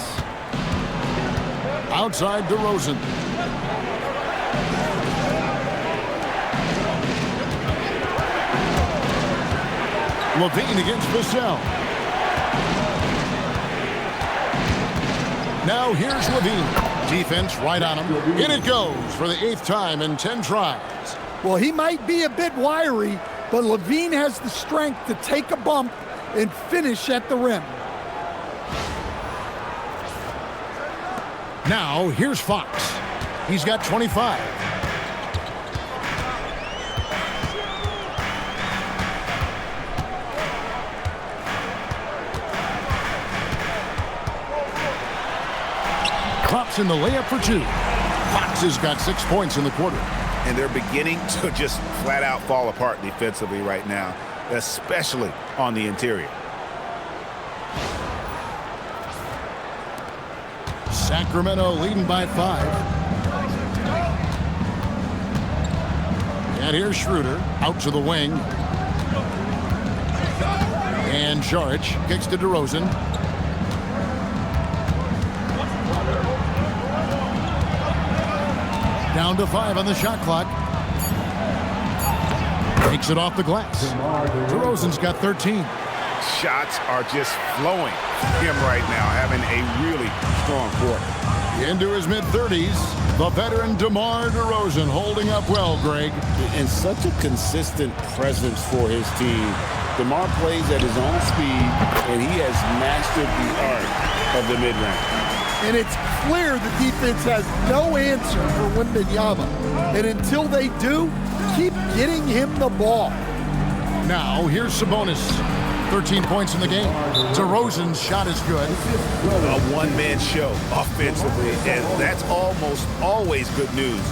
Outside DeRozan. Levine against Vassell. Now here's Levine. Defense right on him. In it goes for the 8th time in 10 tries. Well, he might be a bit wiry, but Levine has the strength to take a bump and finish at the rim. Now here's Fox. He's got 25. Drops in the layup for 2. Fox has got 6 points in the quarter. And they're beginning to just flat out fall apart defensively right now, especially on the interior. Sacramento leading by 5. And here's Schroeder out to the wing. And Šarić kicks to DeRozan. Down to 5 on the shot clock. Takes it off the glass. DeRozan's got 13. Shots are just flowing from him right now, having a really strong quarter. Into his mid-30s, the veteran DeMar DeRozan holding up well, Greg. And such a consistent presence for his team. DeMar plays at his own speed, and he has mastered the art of the mid-range. And it's clear the defense has no answer for Wembanyama. And until they do, keep getting him the ball. Now, here's Sabonis. 13 points in the game. DeRozan's shot is good. A one-man show offensively, and that's almost always good news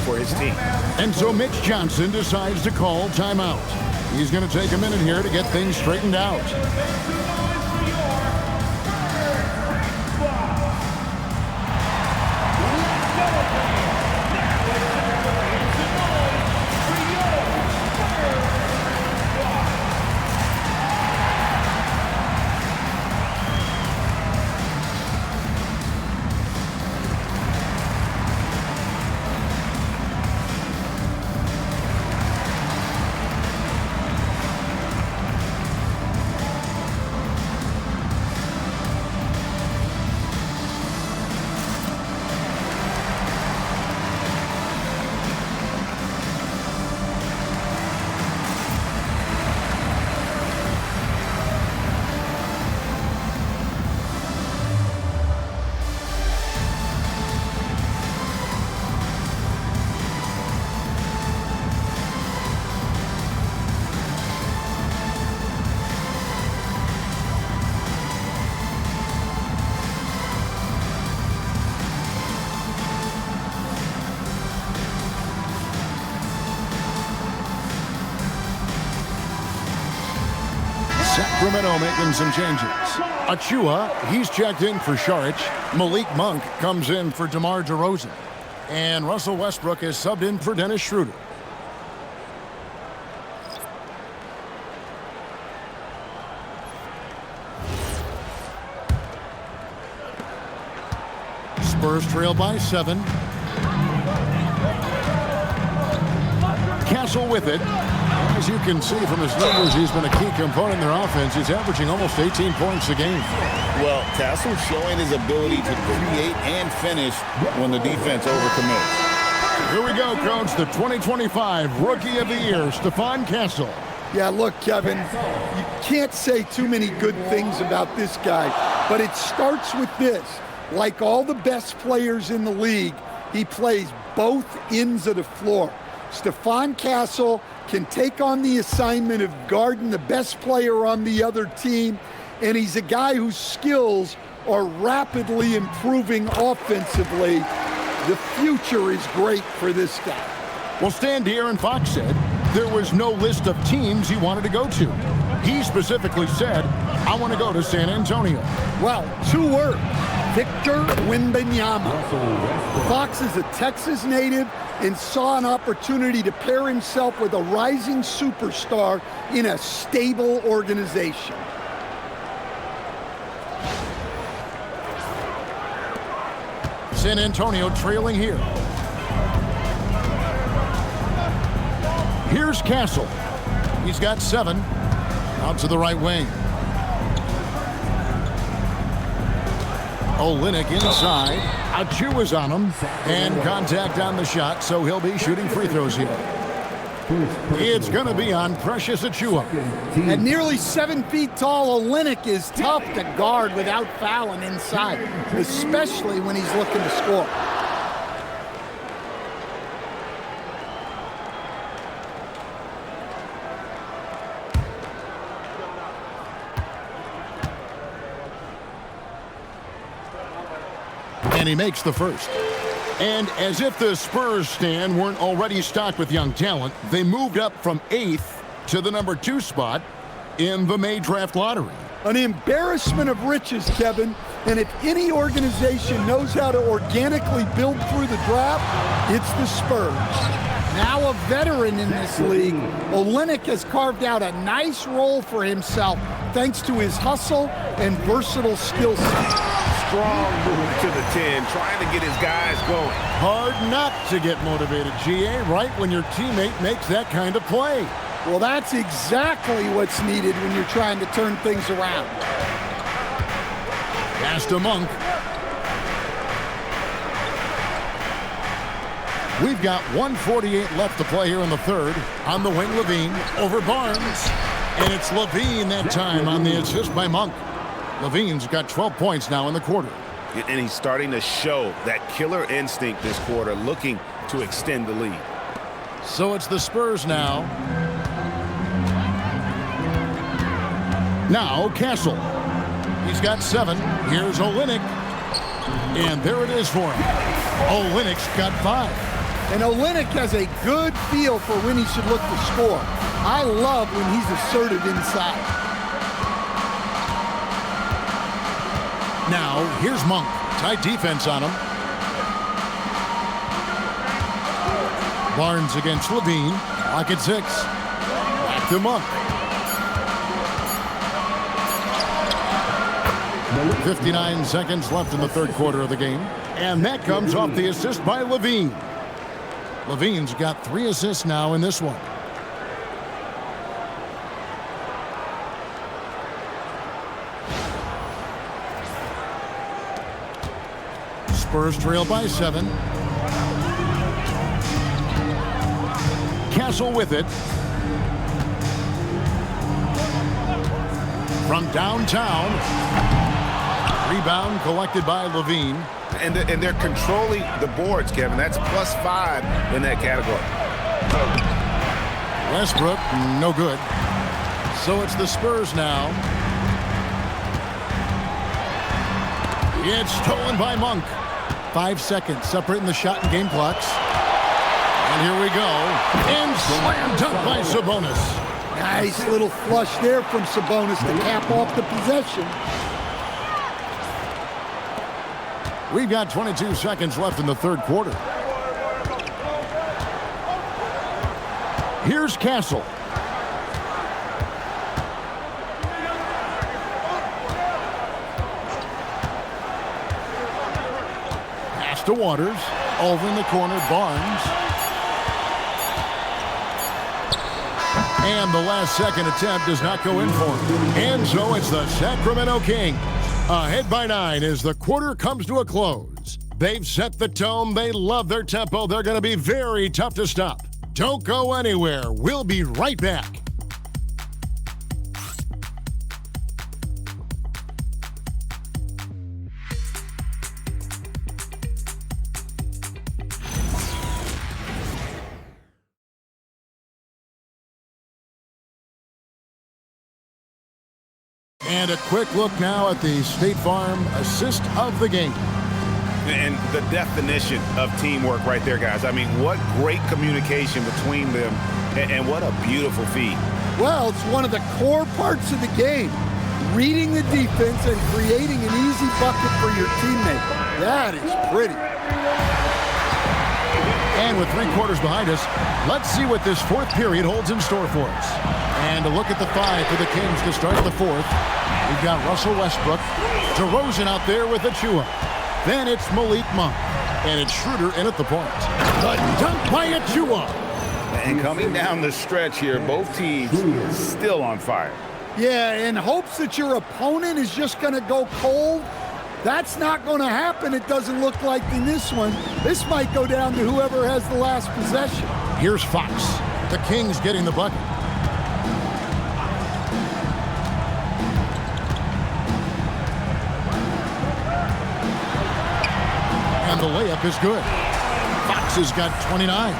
for his team. And so Mitch Johnson decides to call timeout. He's going to take a minute here to get things straightened out. Sacramento making some changes. Achua, he's checked in for Šarić. Malik Monk comes in for DeMar DeRozan. And Russell Westbrook is subbed in for Dennis Schroeder. Spurs trail by 7. Castle with it. As you can see from his numbers, he's been a key component in their offense. He's averaging almost 18 points a game. Well, Castle's showing his ability to create and finish when the defense overcommits. Here we go, Coach. The 2025 Rookie of the Year, Stephon Castle. Yeah, look, Kevin, you can't say too many good things about this guy, but it starts with this. Like all the best players in the league, he plays both ends of the floor. Stephon Castle can take on the assignment of guarding the best player on the other team, and he's a guy whose skills are rapidly improving offensively. The future is great for this guy. Well, Stan here and Fox said there was no list of teams he wanted to go to. He specifically said, I want to go to San Antonio. Well, 2 words, Victor Wembanyama. Fox is a Texas native and saw an opportunity to pair himself with a rising superstar in a stable organization. San Antonio trailing here. Here's Castle. He's got 7. Out to the right wing. Olynyk inside. Achua's on him. And contact on the shot, so he'll be shooting free throws here. It's going to be on Precious Achiuwa. At nearly 7 feet tall, Olynyk is tough to guard without fouling inside, especially when he's looking to score. And he makes the first. And as if the Spurs stand weren't already stocked with young talent, they moved up from 8th to the number 2 spot in the May draft lottery. An embarrassment of riches, Kevin. And if any organization knows how to organically build through the draft, it's the Spurs. Now a veteran in this league, Olynyk has carved out a nice role for himself thanks to his hustle and versatile skill set. Strong move to the 10, trying to get his guys going. Hard not to get motivated, GA, right when your teammate makes that kind of play. Well, that's exactly what's needed when you're trying to turn things around. Pass to Monk. We've got 1:48 left to play here in the third. On the wing, Levine over Barnes. And it's Levine that time on the assist by Monk. Levine's got 12 points now in the quarter. And he's starting to show that killer instinct this quarter, looking to extend the lead. So it's the Spurs now. Now Castle. He's got 7. Here's Olynyk. And there it is for him. Olynyk's got 5. And Olynyk has a good feel for when he should look to score. I love when he's assertive inside. Now, here's Monk. Tight defense on him. Barnes against Levine. Lock at 6. Back to Monk. 59 seconds left in the third quarter of the game. And that comes off the assist by Levine. Levine's got 3 assists now in this one. Spurs trail by 7. Castle with it. From downtown. Rebound collected by Levine. And they're controlling the boards, Kevin. That's +5 in that category. Westbrook, no good. So it's the Spurs now. It's stolen by Monk. 5 seconds separating the shot and game clocks. And here we go. And slam dunk by Sabonis. Nice little flush there from Sabonis to cap off the possession. We've got 22 seconds left in the third quarter. Here's Castle. Pass to Waters. Over in the corner, Barnes. And the last second attempt does not go in for him. And so it's the Sacramento Kings ahead by 9 as the quarter comes to a close. They've set the tone. They love their tempo. They're going to be very tough to stop. Don't go anywhere. We'll be right back. And a quick look now at the State Farm assist of the game. And the definition of teamwork right there, guys. I mean, what great communication between them, and what a beautiful feed. Well, it's one of the core parts of the game. Reading the defense and creating an easy bucket for your teammate. That is pretty. And with 3 quarters behind us, let's see what this fourth period holds in store for us. And a look at the 5 for the Kings to start the fourth. We've got Russell Westbrook, DeRozan out there with Achua. Then it's Malik Monk, and it's Schroeder in at the point. The dunk by Achua. And coming down the stretch here, both teams still on fire. Yeah, in hopes that your opponent is just going to go cold. That's not going to happen, it doesn't look like in this one. This might go down to whoever has the last possession. Here's Fox. The Kings getting the bucket. And the layup is good. Fox has got 29.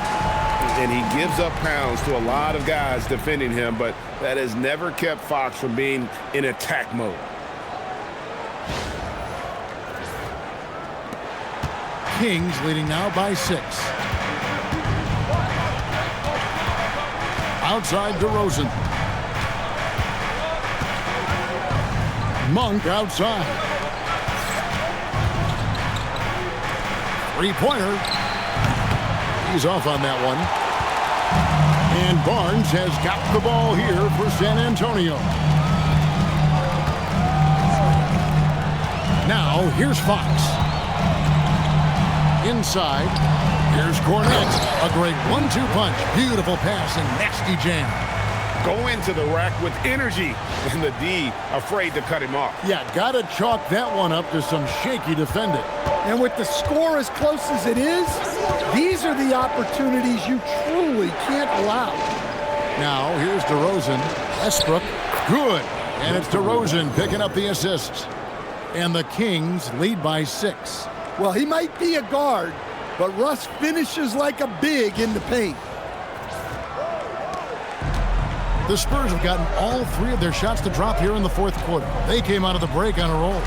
And he gives up pounds to a lot of guys defending him, but that has never kept Fox from being in attack mode. Kings leading now by 6. Outside DeRozan. Monk outside. Three-pointer. He's off on that one. And Barnes has got the ball here for San Antonio. Now, here's Fox. Inside. Here's Cornette. A great 1-2 punch. Beautiful pass and nasty jam. Go into the rack with energy, and the D afraid to cut him off. Yeah, gotta chalk that one up to some shaky defending. And with the score as close as it is, these are the opportunities you truly can't allow. Now, here's DeRozan. Westbrook. Good. And it's DeRozan picking up the assists. And the Kings lead by 6. Well, he might be a guard, but Russ finishes like a big in the paint. The Spurs have gotten all 3 of their shots to drop here in the 4th quarter. They came out of the break on a roll.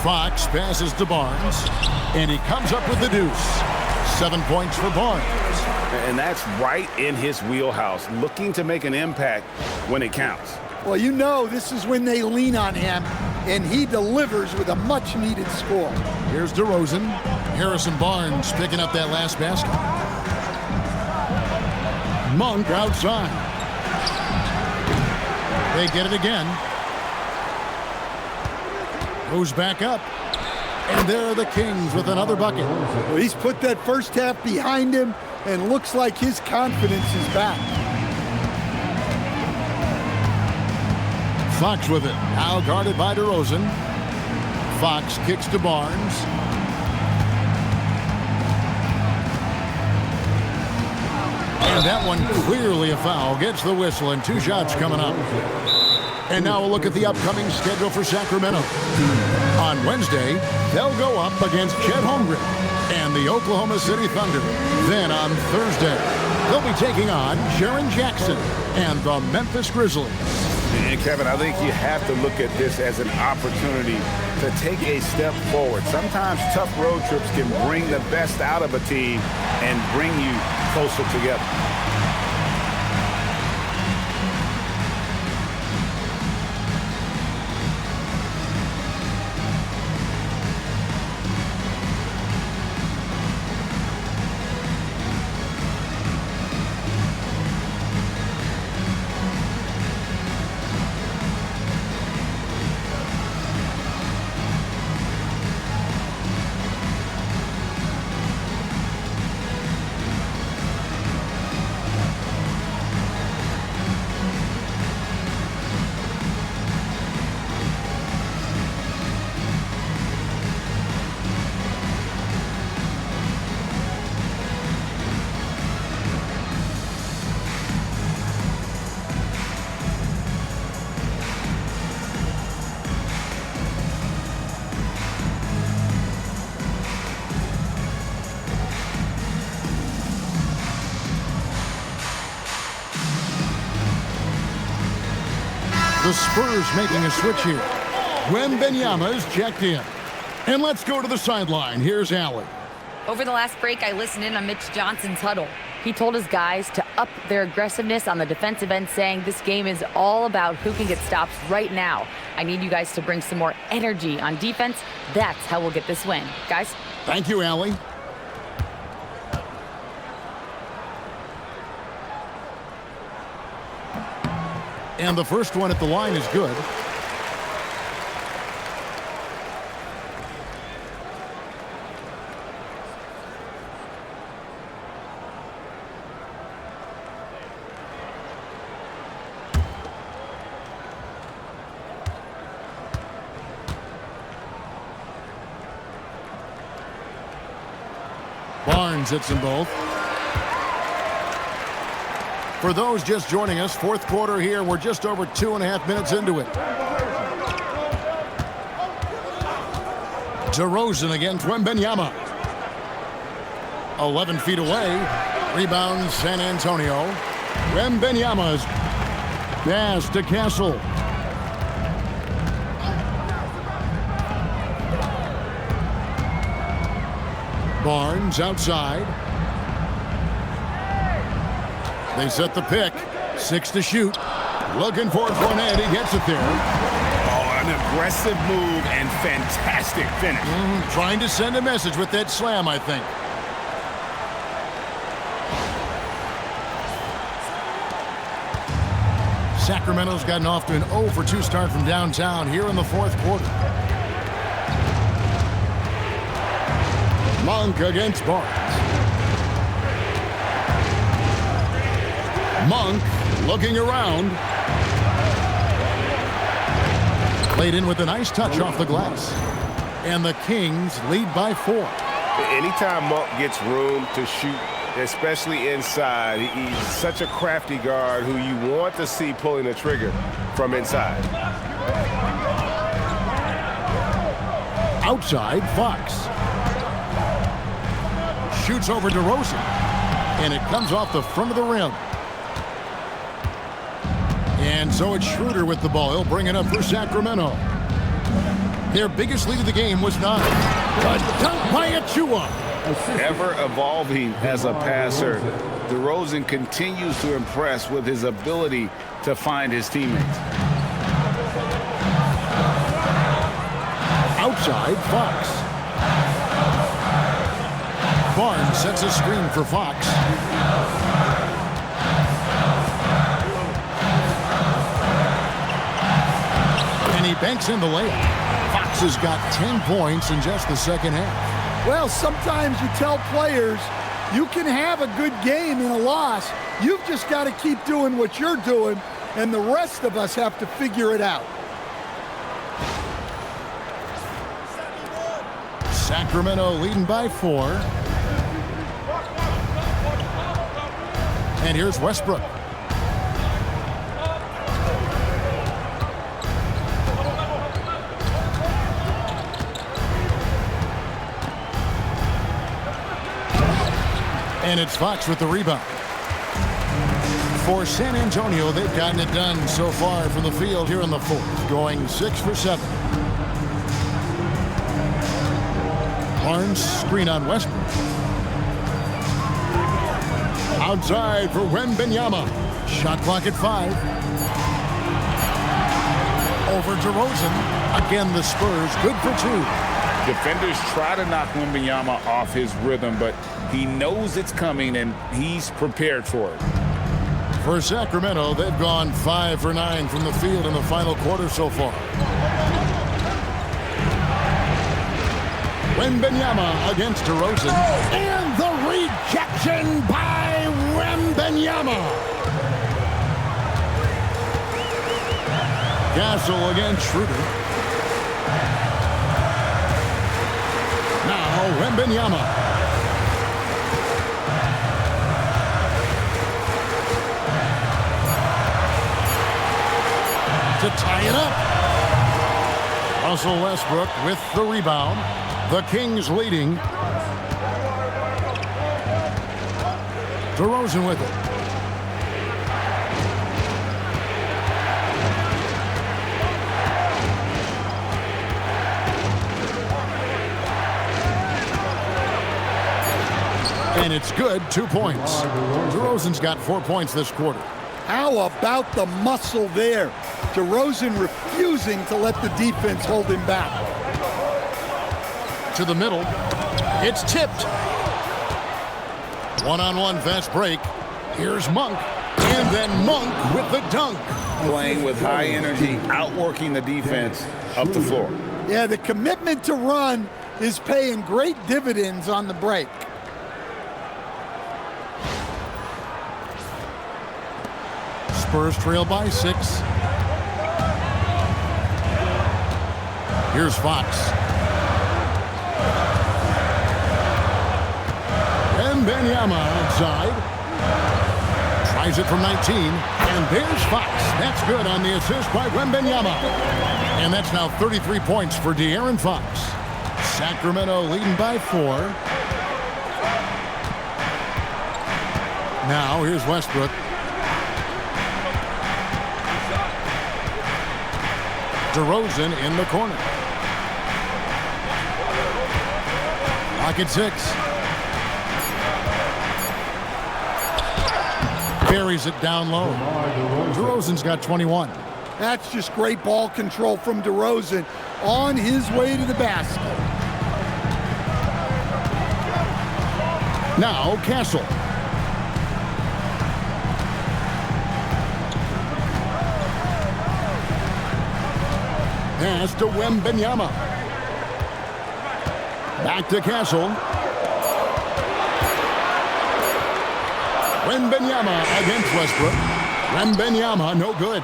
Fox passes to Barnes, and he comes up with the deuce. 7 points for Barnes. And that's right in his wheelhouse, looking to make an impact when it counts. Well, you know this is when they lean on him, and he delivers with a much-needed score. Here's DeRozan. Harrison Barnes picking up that last basket. Monk outside. They get it again. Goes back up. And there are the Kings with another bucket. Well, he's put that first half behind him and looks like his confidence is back. Fox with it. Now guarded by DeRozan. Fox kicks to Barnes. And that one clearly a foul. Gets the whistle and 2 shots coming up. And now a look at the upcoming schedule for Sacramento. On Wednesday, they'll go up against Chet Holmgren and the Oklahoma City Thunder. Then on Thursday, they'll be taking on Jaren Jackson and the Memphis Grizzlies. And Kevin, I think you have to look at this as an opportunity to take a step forward. Sometimes tough road trips can bring the best out of a team and bring you closer together. The Spurs making a switch here. Wembanyama is checked in. And let's go to the sideline. Here's Allie. Over the last break, I listened in on Mitch Johnson's huddle. He told his guys to up their aggressiveness on the defensive end, saying this game is all about who can get stops right now. I need you guys to bring some more energy on defense. That's how we'll get this win. Guys? Thank you, Allie. And the first one at the line is good. Barnes hits them both. For those just joining us, 4th quarter here. We're just over 2.5 minutes into it. DeRozan against Wembanyama. 11 feet away. Rebound San Antonio. Wembanyama's pass to Castle. Barnes outside. They set the pick. 6 to shoot. Looking for Fournette. He gets it there. Oh, an aggressive move and fantastic finish. Trying to send a message with that slam, I think. Sacramento's gotten off to an 0 for 2 start from downtown here in the 4th quarter. Monk against Barnes. Monk looking around. Played in with a nice touch off the glass. And the Kings lead by 4. Anytime Monk gets room to shoot, especially inside, he's such a crafty guard who you want to see pulling the trigger from inside. Outside, Fox. Shoots over DeRozan. And it comes off the front of the rim. And so it's Schroeder with the ball. He'll bring it up for Sacramento. Their biggest lead of the game was 9. A dunk by Achua. Ever evolving as a passer, DeRozan continues to impress with his ability to find his teammates. Outside, Fox. Barnes sets a screen for Fox. And he banks in the layup. Fox has got 10 points in just the second half. Well, sometimes you tell players you can have a good game in a loss. You've just got to keep doing what you're doing, and the rest of us have to figure it out. Sacramento leading by 4. And here's Westbrook. And it's Fox with the rebound. For San Antonio, they've gotten it done so far from the field here in the 4th, going 6 for 7. Barnes screen on Westbrook. Outside for Wembanyama. Shot clock at 5. Over DeRozan. Again, the Spurs good for 2. Defenders try to knock Wembanyama off his rhythm, but he knows it's coming and he's prepared for it. For Sacramento, they've gone 5 for 9 from the field in the final quarter so far. Wembanyama against DeRozan. And the rejection by Wembanyama. Gasol against Schroeder. Now Wembanyama. To tie it up. Russell Westbrook with the rebound. The Kings leading. DeRozan with it. And it's good. 2 points. DeRozan's got 4 points this quarter. How about the muscle there? DeRozan refusing to let the defense hold him back. To the middle. It's tipped. One-on-one fast break. Here's Monk. And then Monk with the dunk. Playing with high energy, outworking the defense up the floor. Yeah, the commitment to run is paying great dividends on the break. Spurs trail by 6. Here's Fox. Wembanyama outside. Tries it from 19. And there's Fox. That's good on the assist by Wembanyama. And that's now 33 points for De'Aaron Fox. Sacramento leading by 4. Now here's Westbrook. DeRozan in the corner. Lock at 6. buries it down low. DeRozan's got 21. That's just great ball control from DeRozan on his way to the basket. Now Castle. Pass to Wembanyama. Back to Castle. Wembanyama against Westbrook. Wembanyama, no good.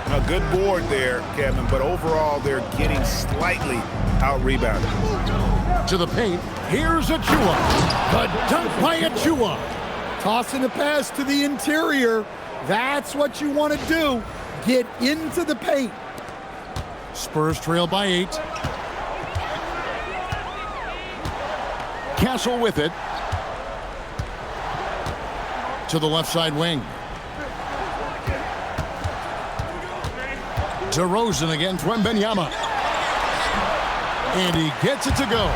A good board there, Kevin, but overall they're getting slightly out-rebounded. To the paint, here's Achua. The dunk by Achua. Tossing a pass to the interior. That's what you want to do. Get into the paint. Spurs trail by 8. Castle with it. To the left side wing. DeRozan against Wembanyama. And he gets it to go.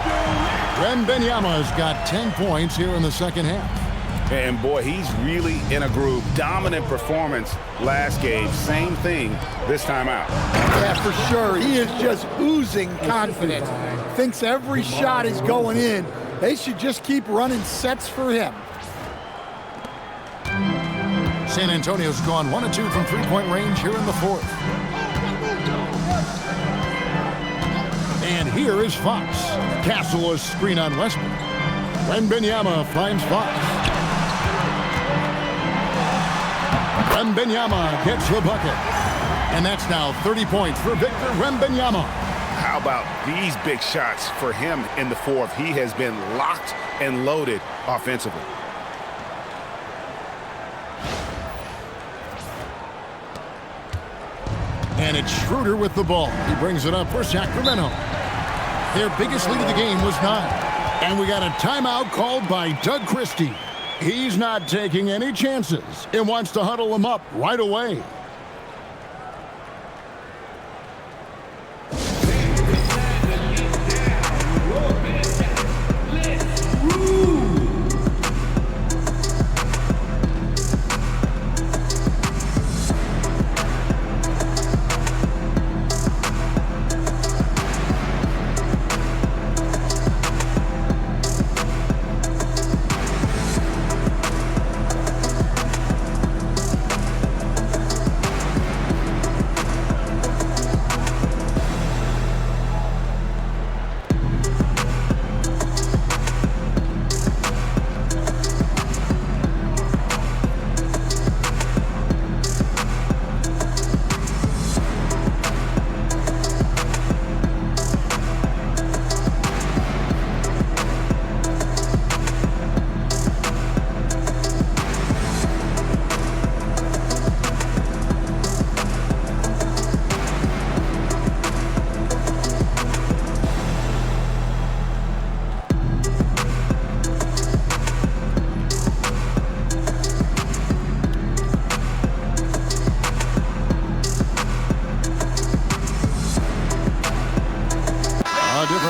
Wembanyama's got 10 points here in the second half. And boy, he's really in a groove. Dominant performance last game. Same thing this time out. Yeah, for sure. He is just oozing confidence. Thinks every shot is going in. They should just keep running sets for him. San Antonio's gone 1 of 2 from three-point range here in the fourth. And here is Fox. Castle a screen on Westbrook. Wembanyama finds Fox. Wembanyama gets the bucket. And that's now 30 points for Victor Wembanyama. How about these big shots for him in the fourth? He has been locked and loaded offensively. And it's Schroeder with the ball. He brings it up for Sacramento. Their biggest lead of the game was 9. And we got a timeout called by Doug Christie. He's not taking any chances and wants to huddle them up right away.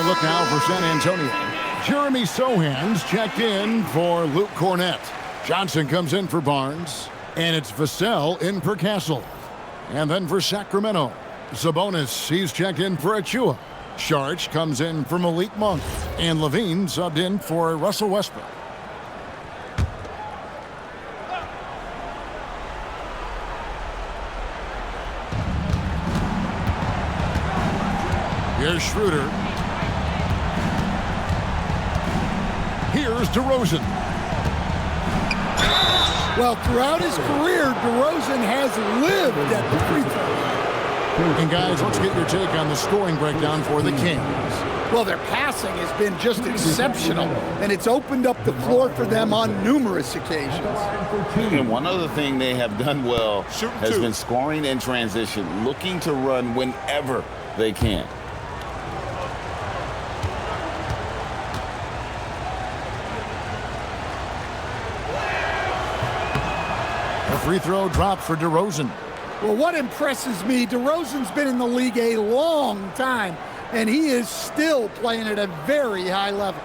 Look now for San Antonio. Jeremy Sohan's checked in for Luke Cornett. Johnson comes in for Barnes. And it's Vassell in for Castle. And then for Sacramento, Sabonis, he's checked in for Achua. Sharch comes in for Malik Monk. And Levine subbed in for Russell Westbrook. Here's Schroeder. Here's DeRozan. Well, throughout his career, DeRozan has lived at the free throw. And guys, let's get your take on the scoring breakdown for the Kings. Well, their passing has been just exceptional, and it's opened up the floor for them on numerous occasions. And one other thing they have done well has been scoring in transition, looking to run whenever they can. Free throw drop for DeRozan. Well, what impresses me, DeRozan's been in the league a long time, and he is still playing at a very high level.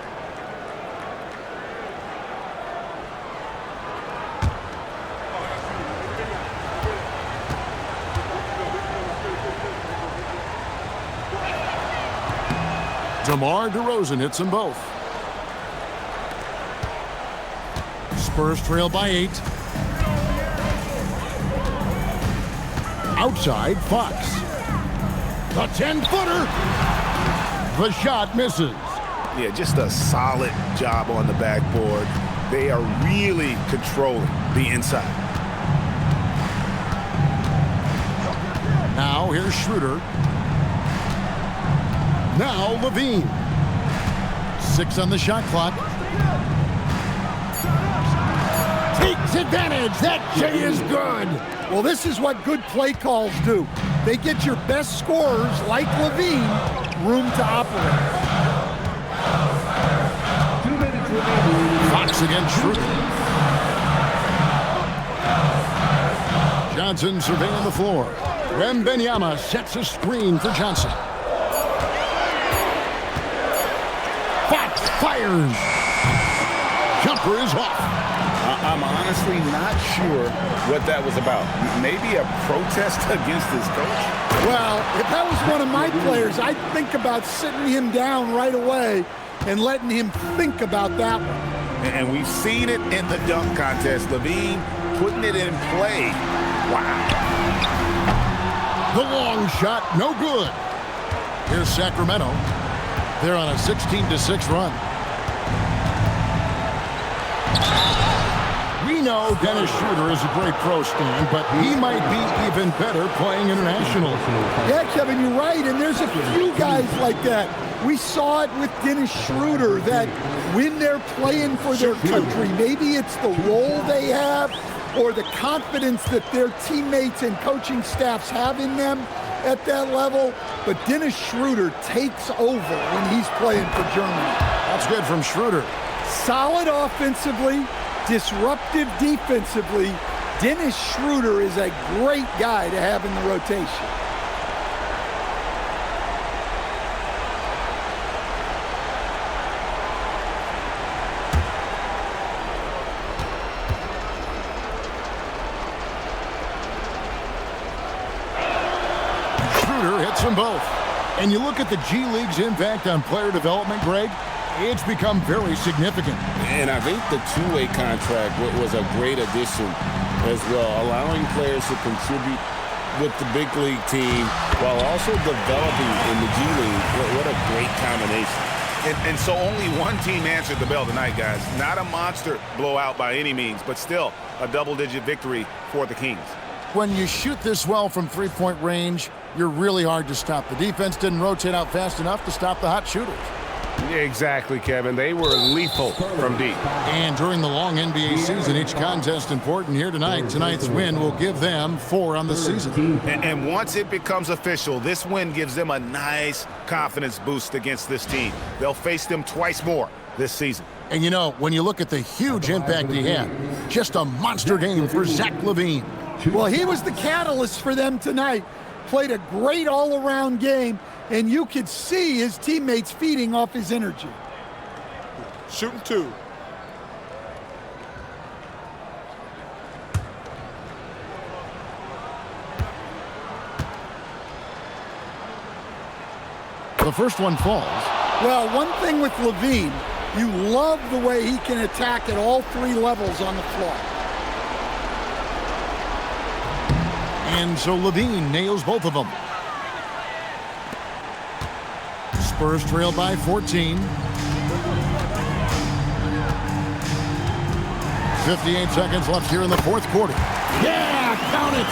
DeMar DeRozan hits them both. Spurs trail by 8. Outside, Fox. The 10-footer. The shot misses. Yeah, just a solid job on the backboard. They are really controlling the inside. Now here's Schroeder. Now Levine. 6 on the shot clock. Takes advantage. That J is good. Well, this is what good play calls do. They get your best scorers, like Levine, room to operate. 2 minutes remaining. Fox against Schroeder. Johnson surveying the floor. Wembanyama sets a screen for Johnson. Fox fires. Jumper is off. I'm honestly not sure what that was about. Maybe a protest against his coach? Well, if that was one of my players, I'd think about sitting him down right away and letting him think about that one. And we've seen it in the dunk contest. Levine putting it in play. Wow. The long shot, no good. Here's Sacramento. They're on a 16-6 run. We know Dennis Schroeder is a great pro, Stan, but he might be even better playing international. Yeah, Kevin, you're right, and there's a few guys like that. We saw it with Dennis Schroeder, that when they're playing for their country, maybe it's the role they have or the confidence that their teammates and coaching staffs have in them at that level, but Dennis Schroeder takes over when he's playing for Germany. That's good from Schroeder. Solid offensively, disruptive defensively. Dennis Schroeder is a great guy to have in the rotation. Schroeder hits them both. And you look at the G League's impact on player development, Greg, it's become very significant. And I think the two-way contract was a great addition as well, allowing players to contribute with the big league team while also developing in the G League. What a great combination. And so only one team answered the bell tonight, guys. Not a monster blowout by any means, but still a double-digit victory for the Kings. When you shoot this well from three-point range, you're really hard to stop. The defense didn't rotate out fast enough to stop the hot shooters. Exactly, Kevin. They were lethal from deep. And during the long NBA season, each contest important here tonight. Tonight's win will give them 4 on the season. And once it becomes official, this win gives them a nice confidence boost against this team. They'll face them twice more this season. And you know, when you look at the huge impact he had, just a monster game for Zach LaVine. Well, he was the catalyst for them tonight. Played a great all-around game, and you could see his teammates feeding off his energy. Shooting 2. The first one falls. Well, one thing with LaVine, you love the way he can attack at all 3 levels on the floor. And so LaVine nails both of them. Spurs trail by 14. 58 seconds left here in the fourth quarter. Yeah, count it!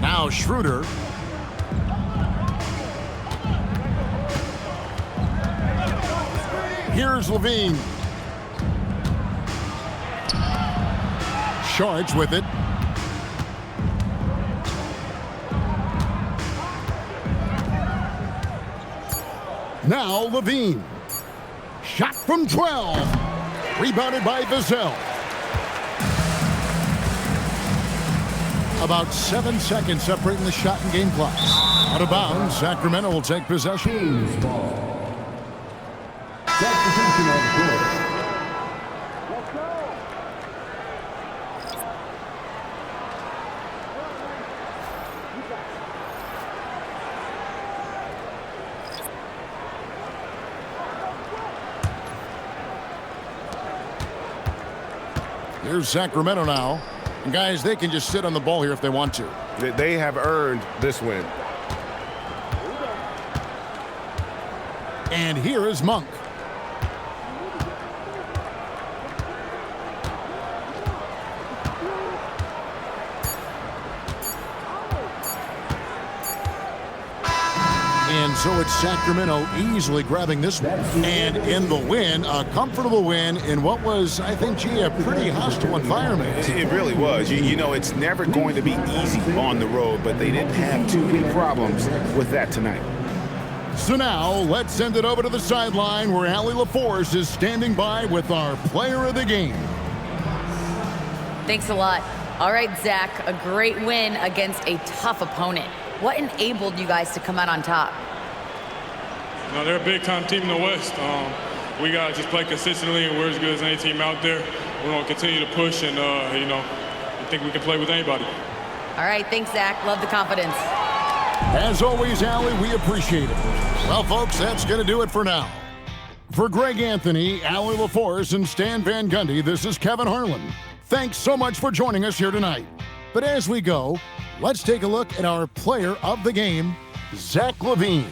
Now Schroeder. Here's LaVine. Sharge with it. Now LaVine. Shot from 12. Rebounded by Vassell. About 7 seconds separating the shot and game clock. Out of bounds, Sacramento will take possession. Substitution on the court. Here's Sacramento now. And guys, they can just sit on the ball here if they want to. They have earned this win. And here is Monk. And so it's Sacramento easily grabbing this one. And in the win, a comfortable win in what was, I think, gee, a pretty hostile environment. It really was. You know, it's never going to be easy on the road, but they didn't have too many problems with that tonight. So now, let's send it over to the sideline where Allie LaForce is standing by with our player of the game. Thanks a lot. All right, Zach, a great win against a tough opponent. What enabled you guys to come out on top? No, they're a big-time team in the West. We got to just play consistently, and we're as good as any team out there. We're going to continue to push, and, you know, I think we can play with anybody. All right, thanks, Zach. Love the confidence. As always, Allie, we appreciate it. Well, folks, that's going to do it for now. For Greg Anthony, Allie LaForce, and Stan Van Gundy, this is Kevin Harlan. Thanks so much for joining us here tonight. But as we go, let's take a look at our player of the game, Zach LaVine.